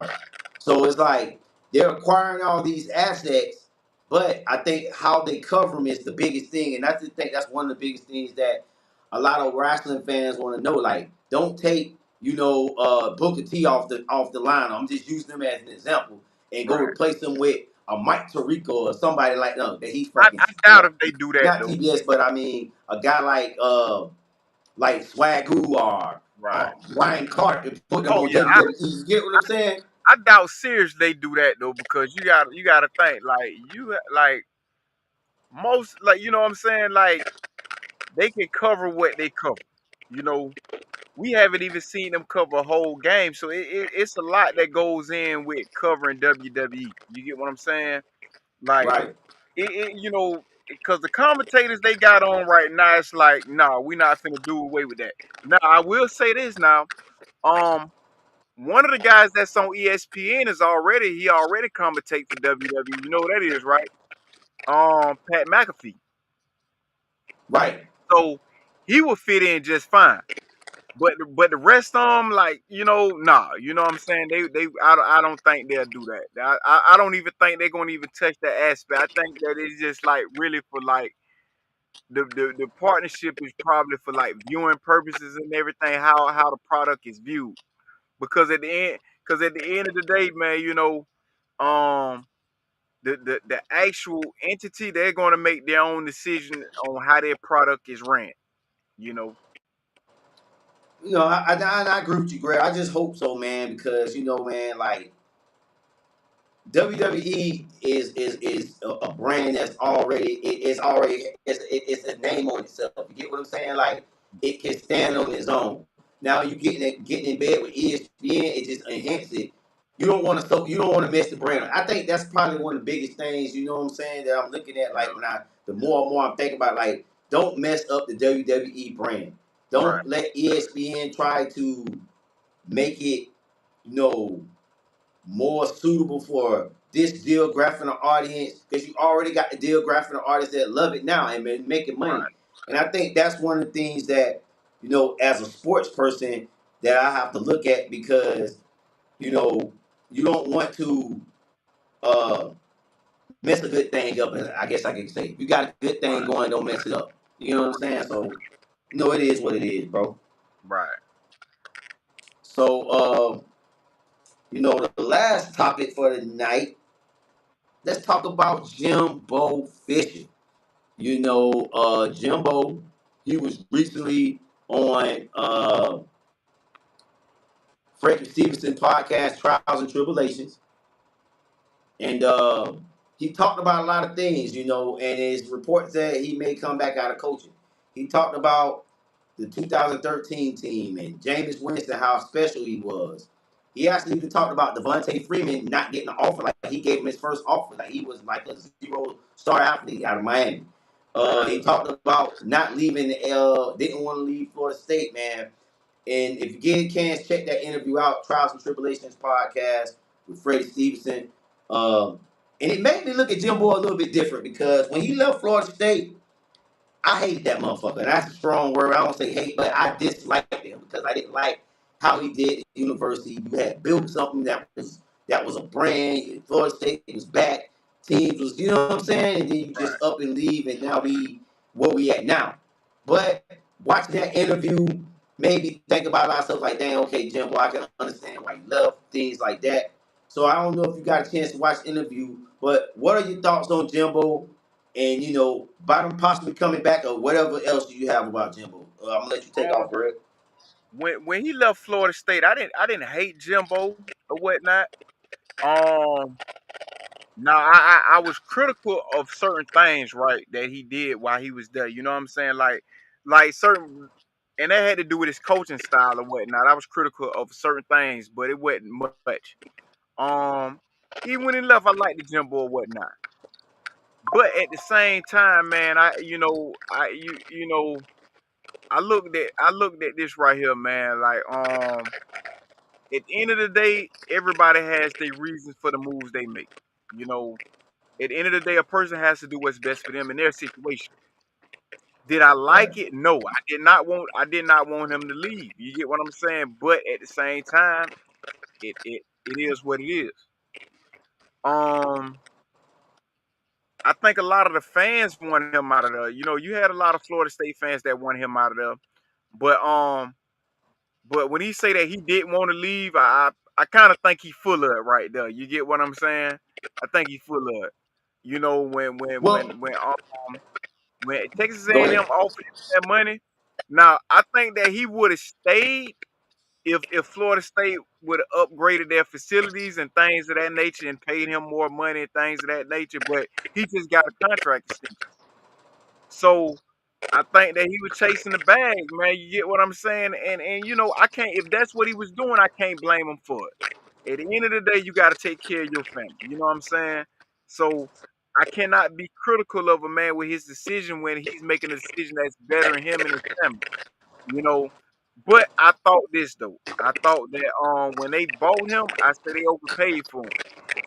So it's like they're acquiring all these assets, but I think how they cover them is the biggest thing, and I just think that's one of the biggest things that a lot of wrestling fans want to know. Like, don't take Booker T off the line. I'm just using him as an example, and go Right. replace him with a Mike Tirico or somebody like that he's I, fucking I doubt TBS. if they do that Not though. TBS, but I mean a guy like Swagoo or Right. Ryan Clark and put them Oh on yeah. I, WWE. You get what I'm saying? I doubt serious they do that though, because you gotta think like like most, like, you know what I'm saying, like they can cover what they cover. You know, we haven't even seen them cover a whole game, so it's a lot that goes in with covering WWE. You get what I'm saying? Like Right, because the commentators they got on right now, it's like, nah, we not finna do away with that. Now I will say this now. Um, One of the guys that's on ESPN he already commentate for WWE. You know who that is, right? Pat McAfee. right. So he will fit in just fine. But the rest of them, like, nah, you know what I'm saying? I don't think they'll do that. I don't even think they're gonna even touch that aspect. I think that it's just like really for like the partnership is probably for like viewing purposes and everything, how the product is viewed. Because at the end of the day, man, um the actual entity, they're gonna make their own decision on how their product is ran, you know. I agree with you, Greg. I just hope so, man, because man, like WWE is a brand that's already it's a name on itself. You get what I'm saying? Like it can stand on its own. Now you getting in bed with ESPN, it just enhances it. You don't want to mess the brand up. I think that's probably one of the biggest things. You know what I'm saying? That I'm looking at, like, Yeah. when the more and more I'm thinking about, like, don't mess up the WWE brand. Right. Don't let ESPN try to make it you know more suitable for this geographic audience, because you already got the geographic audience that love it now and been making money. Right. And I think that's one of the things that, as a sports person, that I have to look at, because, you know, you don't want to uh, mess a good thing up. I guess I can say, if you got a good thing Right. going, don't mess it up. You know what I'm saying? So, it is what it is, bro. Right. So, the last topic for the night, let's talk about Jimbo Fisher. Jimbo, he was recently on Frederick Stevenson podcast, Trials and Tribulations, and he talked about a lot of things, and his report said he may come back out of coaching. He talked about the 2013 team and Jameis Winston, how special he was. He actually even talked about Devontae Freeman not getting an offer. Like, he gave him his first offer. Like, he was like a zero-star athlete out of Miami. Right. He talked about not leaving didn't want to leave Florida State, man. And if you get a chance, check that interview out, Trials and Tribulations podcast with Freddie Stevenson. Um, and it made me look at Jimbo a little bit different, because when he left Florida State, I hated that motherfucker. And that's a strong word. I don't say hate, but I disliked him because I didn't like how he did at university. You had built something that was a brand. Florida State was back. Teams was, you know what I'm saying? And then you just Right. up and leave, and now we where we at now. But watching that interview made me think about myself, like, damn, okay, Jimbo, I can understand why you love things like that. So I don't know if you got a chance to watch the interview, but what are your thoughts on Jimbo, and about him possibly coming back, or whatever else do you have about Jimbo? I'm gonna let you take Um, off, Greg. when he left Florida State, I didn't hate Jimbo or whatnot. Um, Now I was critical of certain things, right, that he did while he was there. You know what I'm saying? Like certain, and that had to do with his coaching style or whatnot. I was critical of certain things, but it wasn't much. Um, even when he left, I liked the Jimbo or whatnot. But at the same time, man, I looked at this right here, man. Like at the end of the day, everybody has their reasons for the moves they make. You know, at the end of the day, a person has to do what's best for them in their situation. Did I Right. like it? No, I did not want him to leave. You get what I'm saying? But at the same time, it is what it is. Um, I think a lot of the fans wanted him out of there. You know, you had a lot of Florida State fans that wanted him out of there. But when he say that he didn't want to leave, I kind of think he full of it right there. You get what I'm saying? I think he full of it. You know, Well, when Texas go A&M ahead. offered him that money, now I think that he would have stayed if Florida State would have upgraded their facilities and things of that nature and paid him more money and things of that nature. But he just got a contract extension. So I think that he was chasing the bag, man. You get what I'm saying? And you know, I can't if that's what he was doing, I can't blame him for it. At the end of the day, you gotta take care of your family. You know what I'm saying? So I cannot be critical of a man with his decision when he's making a decision that's bettering him and his family. You know. But I thought this though. I thought that when they bought him, I said they overpaid for him.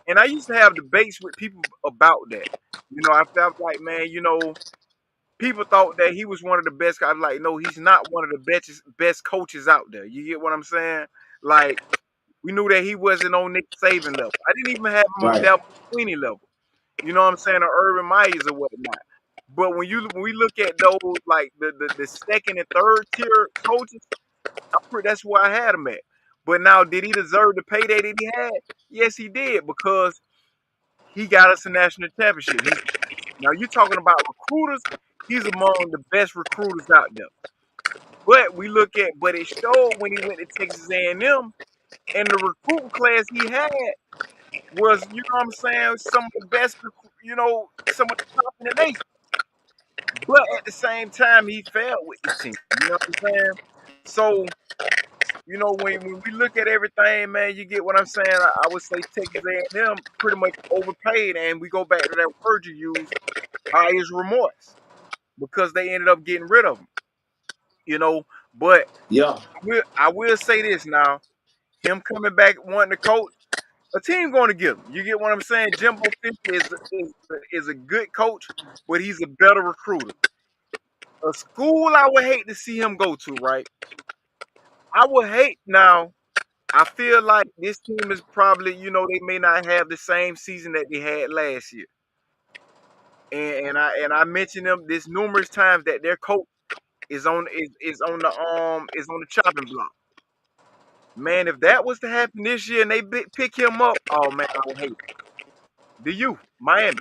And I used to have debates with people about that. You know, I felt like, man, you know, people thought that he was one of the best. I was like, no, he's not one of the best coaches out there. You get what I'm saying? Like, we knew that he wasn't on Nick Saban level. I didn't even have him on Right. Dabo Sweeney level. You know what I'm saying? Or Urban Myers or whatnot. But when we look at those like the second and third tier coaches, that's where I had him at. But now, did he deserve the payday that he had? Yes, he did because he got us a national championship. Now you're talking about recruiters. He's among the best recruiters out there. But it showed when he went to Texas A&M, and the recruiting class he had was, you know what I'm saying, some of the best, some of the top in the nation. But at the same time, he failed with the team. You know what I'm saying? So, you know, when we look at everything, man, you get what I'm saying. I would say Texas A&M pretty much overpaid, and we go back to that word you used, buyer's remorse, because they ended up getting rid of him. You know, but Yeah. I will say this now: him coming back wanting to coach, a team going to get him. You get what I'm saying? Jimbo Fisher is a good coach, but he's a better recruiter. A school I would hate to see him go to, right? I would hate now. I feel like this team is probably, they may not have the same season that they had last year. And I mentioned them this numerous times that their coach is on the chopping block. Man, if that was to happen this year and they pick him up, oh man, I would hate it. The U, Miami.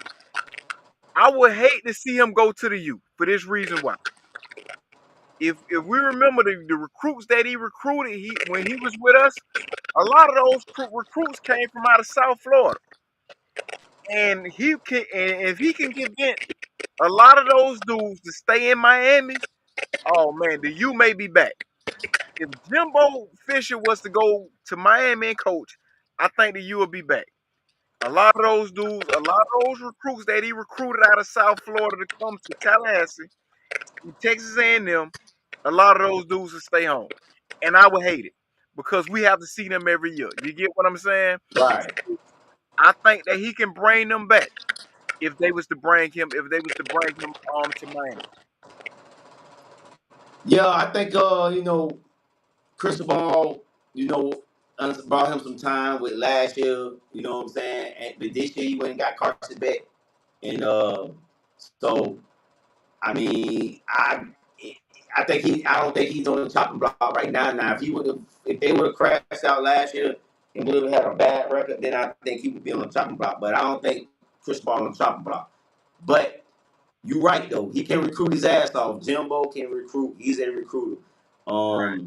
I would hate to see him go to the U for this reason why. If we remember the recruits that he recruited, when he was with us, a lot of those recruits came from out of South Florida. And if he can convince a lot of those dudes to stay in Miami, oh man, the U may be back. If Jimbo Fisher was to go to Miami and coach, I think the U will be back. A lot of those dudes, a lot of those recruits that he recruited out of South Florida to come to Tallahassee, Texas A&M, a lot of those dudes will stay home. And I would hate it because we have to see them every year. You get what I'm saying? Right. I think that he can bring them back if they was to bring him to Miami. Yeah, I think Cristobal, brought him some time with last year, you know what I'm saying? But this year he went and got Carson back. And so I mean, I don't think he's on the chopping block right now. Now if they would have crashed out last year and would have had a bad record, then I think he would be on the chopping block. But I don't think Chris Paul on the chopping block. But you're right though. He can recruit his ass off. Jimbo can recruit. He's a recruiter. Right.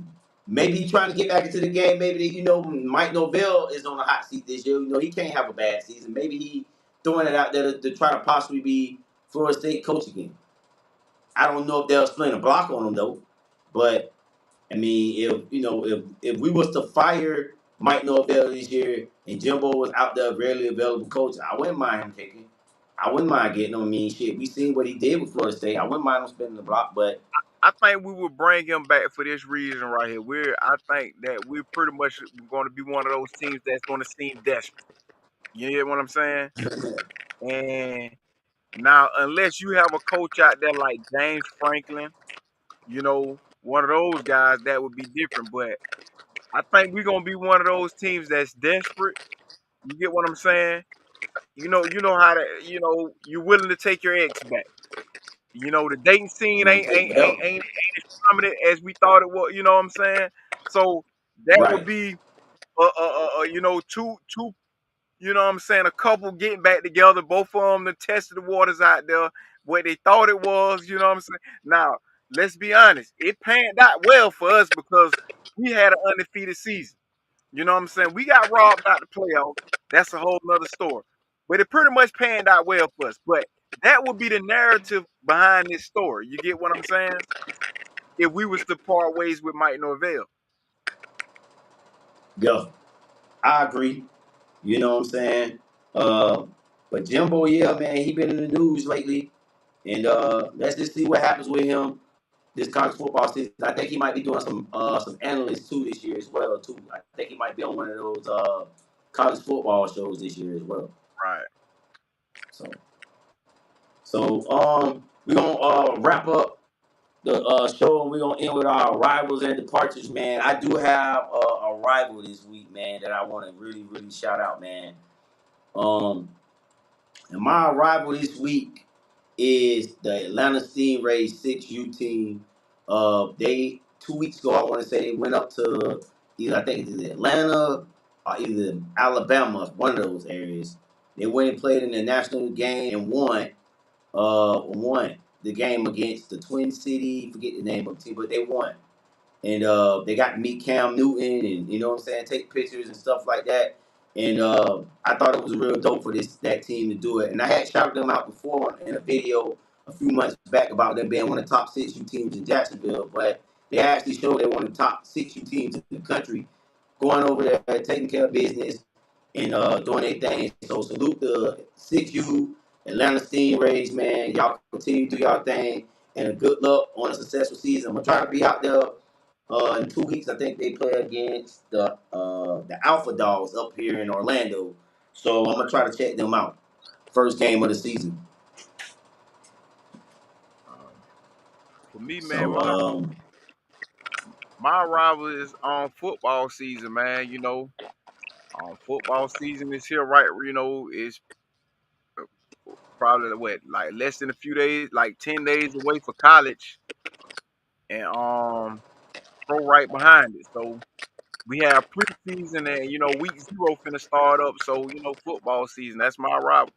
Maybe he's trying to get back into the game. Maybe Mike Norvell is on the hot seat this year. He can't have a bad season. Maybe he throwing it out there to try to possibly be Florida State coach again. I don't know if they'll split a block on him though. But I mean, if we was to fire Mike Norvell this year and Jimbo was out there, rarely available coach, I wouldn't mind him taking. I wouldn't mind getting him. I mean, shit, we seen what he did with Florida State. I wouldn't mind him spinning the block, but I think we would bring him back for this reason right here. I think that we're pretty much going to be one of those teams that's going to seem desperate. You get what I'm saying? And now, unless you have a coach out there like James Franklin, one of those guys, that would be different. But I think we're gonna be one of those teams that's desperate. You get what I'm saying? You know how to, you're willing to take your ex back. The dating scene we'll ain't take ain't ain't whatever. ain't, ain't as prominent as we thought it was. You know what I'm saying? So that would Right. be, two. You know what I'm saying? A couple getting back together, both of them to test the waters out there, what they thought it was. You know what I'm saying? Now, let's be honest. It panned out well for us because we had an undefeated season. You know what I'm saying? We got robbed out the playoffs. That's a whole nother story. But it pretty much panned out well for us. But that would be the narrative behind this story. You get what I'm saying? If we was to part ways with Mike Norvell. Go. I agree. You know what I'm saying? Uh, but Jimbo, yeah, man, he been in the news lately, and let's just see what happens with him this college football season. I think he might be doing some analysts too this year as well too. I think he might be on one of those college football shows this year as well. Right. So we're gonna wrap up the show, and we're gonna end with our arrivals and departures, man. I do have a rival this week, man, that I want to really, really shout out, man. Um, and my arrival this week is the Atlanta Stingrays 6U team. They 2 weeks ago, I want to say they went up to either I think it's Atlanta or either Alabama, one of those areas. They went and played in the national game and won the game against the Twin City. Forget the name of the team, but they won. And they got to meet Cam Newton, and you know what I'm saying, take pictures and stuff like that. And I thought it was real dope for that team to do it. And I had shouted them out before in a video a few months back about them being one of the top 6U teams in Jacksonville, but they actually showed they're one of the top 6U teams in the country, going over there, taking care of business, and doing their thing. So salute the 6U Atlanta Stingrays, man. Y'all continue to do y'all thing, and good luck on a successful season. I'm gonna try to be out there in 2 weeks. I think they play against the Alpha Dogs up here in Orlando. So I'm gonna try to check them out. First game of the season. Um, for me, man, So my rival is on football season, man. Football season is here, right? It's probably what, like less than a few days, like 10 days away for college, and pro right behind it. So we have preseason, and week zero finna start up. So football season. That's my rival.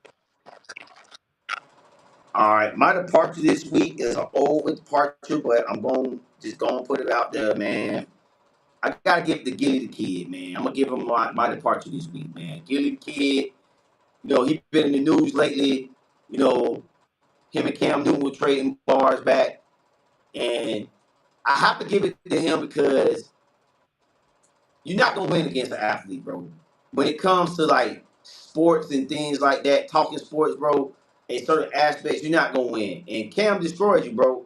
all right, my departure this week is an old departure, but I'm going just gonna put it out there, man. I gotta give the Gilly the Kid, man. I'm gonna give him my departure this week, man. Gilly the Kid, he been in the news lately. You know, him and Cam Newton were trading bars back, and I have to give it to him because you're not gonna win against an athlete, bro. When it comes to like sports and things like that, talking sports, bro, in certain aspects, you're not gonna win. And Cam destroyed you, bro.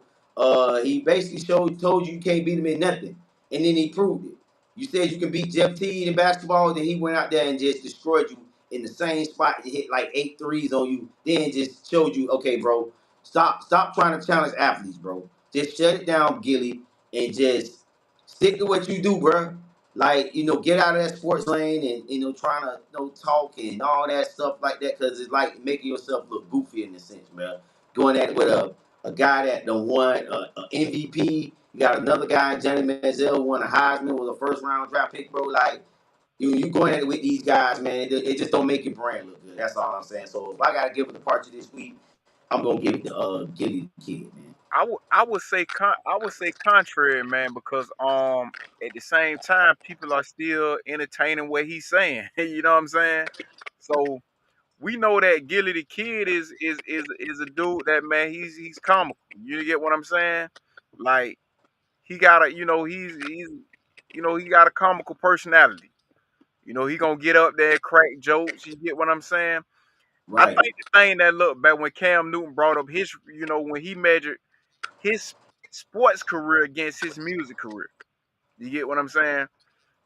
He basically told you can't beat him in nothing, and then he proved it. You said you can beat Jeff Teague in basketball, then he went out there and just destroyed you in the same spot. He hit like 8 threes on you, then just showed you, okay, bro, stop trying to challenge athletes, bro. Just shut it down, Gilly, and just stick to what you do, bro. Like, get out of that sports lane and, trying to, talk and all that stuff like that, because it's like making yourself look goofy in a sense, man. Doing that with a guy that done won a MVP. You got another guy, Johnny Manziel, won a Heisman, was a first round draft pick, bro. Like, you going at it with these guys, man. It just don't make your brand look good. That's all I'm saying. So if I got to give it a departure this week, I'm going to give it to Gilly the Kid, man. I would say contrary, man, because at the same time people are still entertaining what he's saying. You know what I'm saying? So we know that Gilly the Kid is a dude that, man, he's comical. You get what I'm saying? Like, he got a he got a comical personality. He gonna get up there, crack jokes. You get what I'm saying? I Right. think the thing that look back when Cam Newton brought up his, when he measured his sports career against his music career. You get what I'm saying?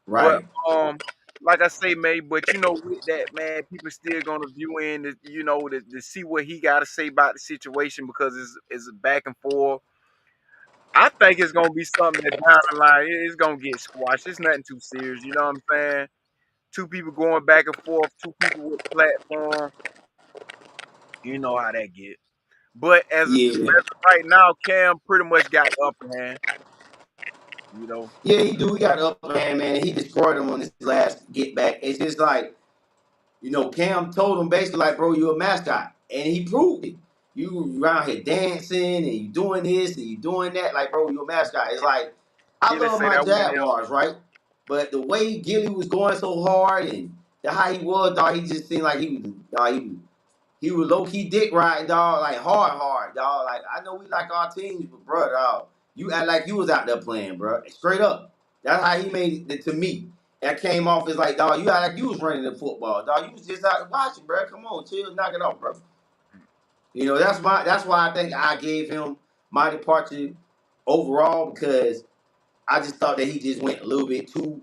But Right. like I say, man, but with that, man, people still gonna view in to see what he gotta say about the situation because it's a back and forth. I think it's gonna be something that down the line it's gonna get squashed. It's nothing too serious, you know what I'm saying? Two people going back and forth, two people with platform, you know how that get. But as of Yeah. right now, Cam pretty much got the upper hand, you know. Yeah, he do. He got up, man. He destroyed him on this last get back. It's just like, Cam told him basically like, bro, you a mascot. And he proved it. You around here dancing and you doing this and you doing that. Like, bro, you a mascot. It's like, I Gilly love say my that one of them. Jaguars, right? But the way Gilly was going so hard and how he was, dog, he just seemed like he was low key dick riding, dog, like hard, dog. Like I know we like our teams, but bro, dog, you act like you was out there playing, bro. Straight up. That's how he made it to me. That came off as like, dog, you act like you was running the football, dog. You was just out watching, bro. Come on, chill, knock it off, bro. That's why I think I gave him my departure overall because I just thought that he just went a little bit too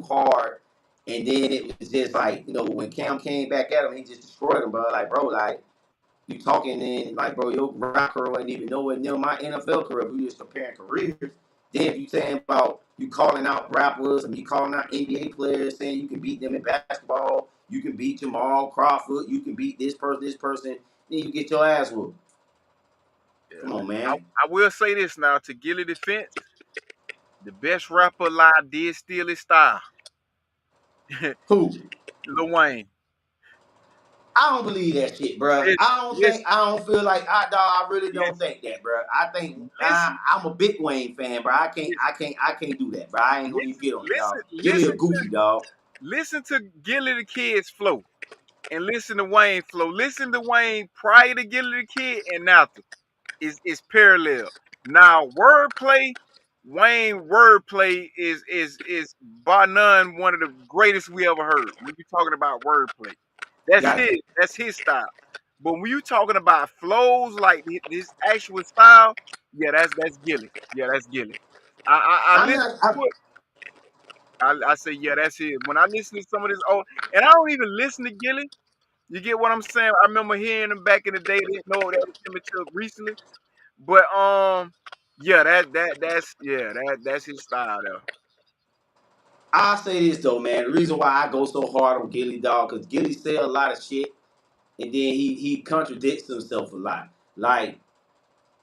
hard. And then it was just like, when Cam came back at him, he just destroyed him, bro. Like, bro, like, you talking and like, bro, your rap career wasn't even nowhere near my NFL career. We just comparing careers. Then if you saying about you calling out rappers and you calling out NBA players, saying you can beat them in basketball, you can beat Jamal Crawford, you can beat this person, then you get your ass whooped. Yeah. Come on, I, man. I will say this now to Gilly defense, the best rapper alive did steal his style. Who? Lil Wayne. I don't believe that shit, bro. Listen, listen, I don't feel like I really don't listen, think that, bro. I think listen, I'm a big Wayne fan, bro. listen, I can't do that, bro. I ain't gonna even listen, get on it, dog. listen, Get it a listen to goofy, dog. listen to Gilly the Kid's flow. And listen to Wayne flow. Listen to Wayne prior to Gilly the Kid and after. Is parallel. Now wordplay, Wayne wordplay is by none one of the greatest we ever heard. When you talking about wordplay, Got you. that's his style. But when you talking about flows like his actual style, yeah, that's Gilly. Yeah, that's Gilly. I I'm listen not. I, to it. I say yeah, that's it. When I listen to some of this old, and I don't even listen to Gilly. You get what I'm saying? I remember hearing him back in the day. Didn't know that was him until recently. But yeah, that's his style though. I'll say this though, man. The reason why I go so hard on Gilly, dog, because Gilly say a lot of shit, and then he contradicts himself a lot. Like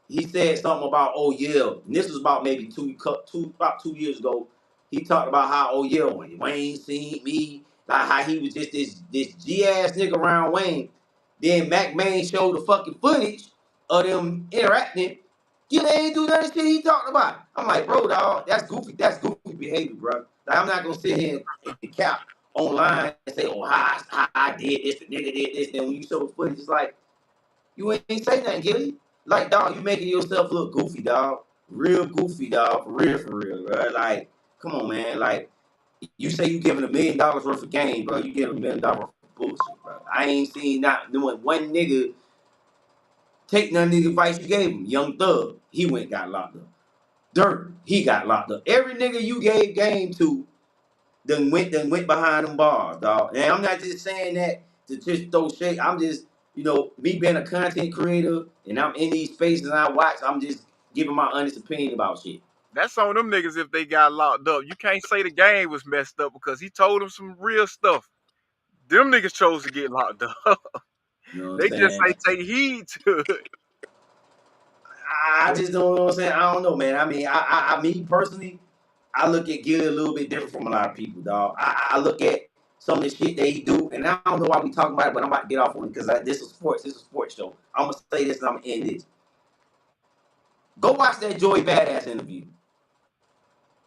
he said something about, oh yeah, and this was about maybe about 2 years ago. He talked about how, oh yeah, when Wayne seen me, like how he was just this G ass nigga around Wayne. Then Mac Main showed the fucking footage of them interacting. You ain't do none of the shit he talked about. I'm like, bro, dog, that's goofy. That's goofy behavior, bro. Like, I'm not gonna sit here and cap online and say, oh, how I did this, the nigga did this. Then when you show the footage, it's like, you ain't say nothing, Gilly. Like, dog, you making yourself look goofy, dog. Real goofy, dog. For real, bro. Like, come on, man. Like, you say you giving $1 million worth of game, bro. You giving $1 million worth of bullshit, bro. I ain't seen not doing one nigga take none of the advice you gave him. Young Thug, he went and got locked up. Dirt, he got locked up. Every nigga you gave game to done went behind them bars, dog. And I'm not just saying that to just throw shade. I'm just, me being a content creator and I'm in these spaces and I watch, I'm just giving my honest opinion about shit. That's on them niggas if they got locked up. You can't say the game was messed up because he told them some real stuff. Them niggas chose to get locked up. You know what I'm They just saying? say take heed to it. I just don't know what I'm saying. I don't know, man. I mean, me personally, I look at Gil a little bit different from a lot of people, dog. I look at some of the shit that he do, and I don't know why we talking about it, but I'm about to get off on it because this is sports. This is a sports show. I'm gonna say this and I'm gonna end this. Go watch that Joey Badass interview.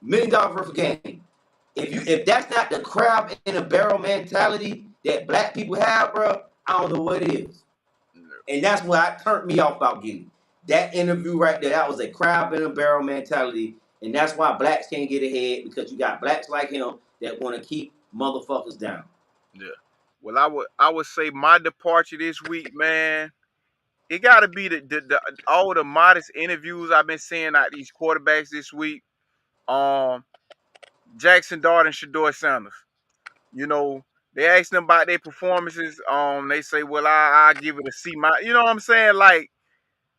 $1 million worth of game. If that's not the crab in a barrel mentality that black people have, bro, I don't know what it is. And that's what turned me off about Gilly. That interview right there, that was a crab in a barrel mentality. And that's why blacks can't get ahead because you got blacks like him that want to keep motherfuckers down. Yeah. Well, I would say my departure this week, man. It got to be the all the modest interviews I've been seeing out these quarterbacks this week. Um, Jackson Dart and Shador Sanders. You know, they ask them about their performances. They say, well, I give it a C. You know what I'm saying? Like,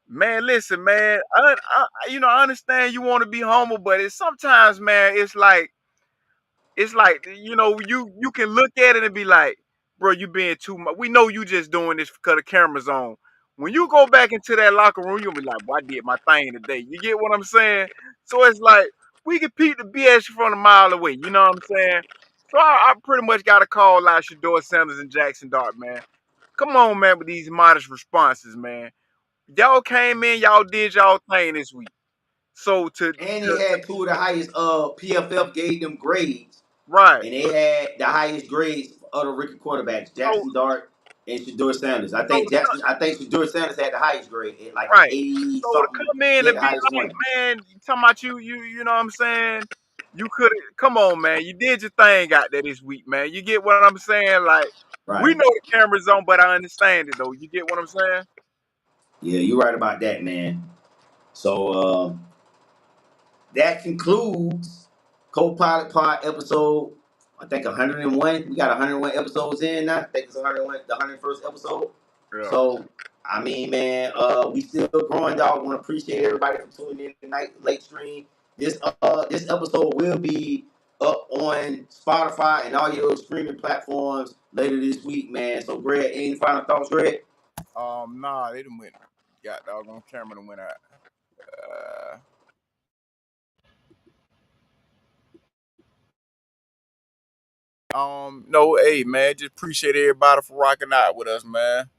man, listen, man. I understand you want to be humble, but it's sometimes, man, it's like you can look at it and be like, bro, you being too much. We know you just doing this because the camera's on. When you go back into that locker room, you'll be like, boy, I did my thing today. You get what I'm saying? So it's like we can peep the BS from a mile away. You know what I'm saying? So I pretty much got to call out Shador Sanders and Jackson Dart, man. Come on, man, with these modest responses, man. Y'all came in, y'all did y'all thing this week. So And they had two of the highest PFF gave them grades, right. and they had the highest grades of the rookie quarterbacks, So Jackson Dart and Shador Sanders. I so think Shador Sanders had the highest grade, like an right. 80 So to something. come in He had and the be highest like, one. man, you talking about you know what I'm saying? You could come on, man. You did your thing out there this week, man. You get what I'm saying? Like, we Right. know the camera's on, but I understand it though. You get what I'm saying? Yeah, you're right about that, man. So that concludes Co-Pilot Pod episode, I think 101. We got 101 episodes in now. I think it's 101, the 101st episode. Yeah. So, I mean, man, we still growing, dog. Want to appreciate everybody for tuning in tonight, late stream. This episode will be up on Spotify and all your streaming platforms later this week, man. So, Greg, any final thoughts, Greg? Nah, they done went. Got doggone camera done went out. No, hey man, just appreciate everybody for rocking out with us, man.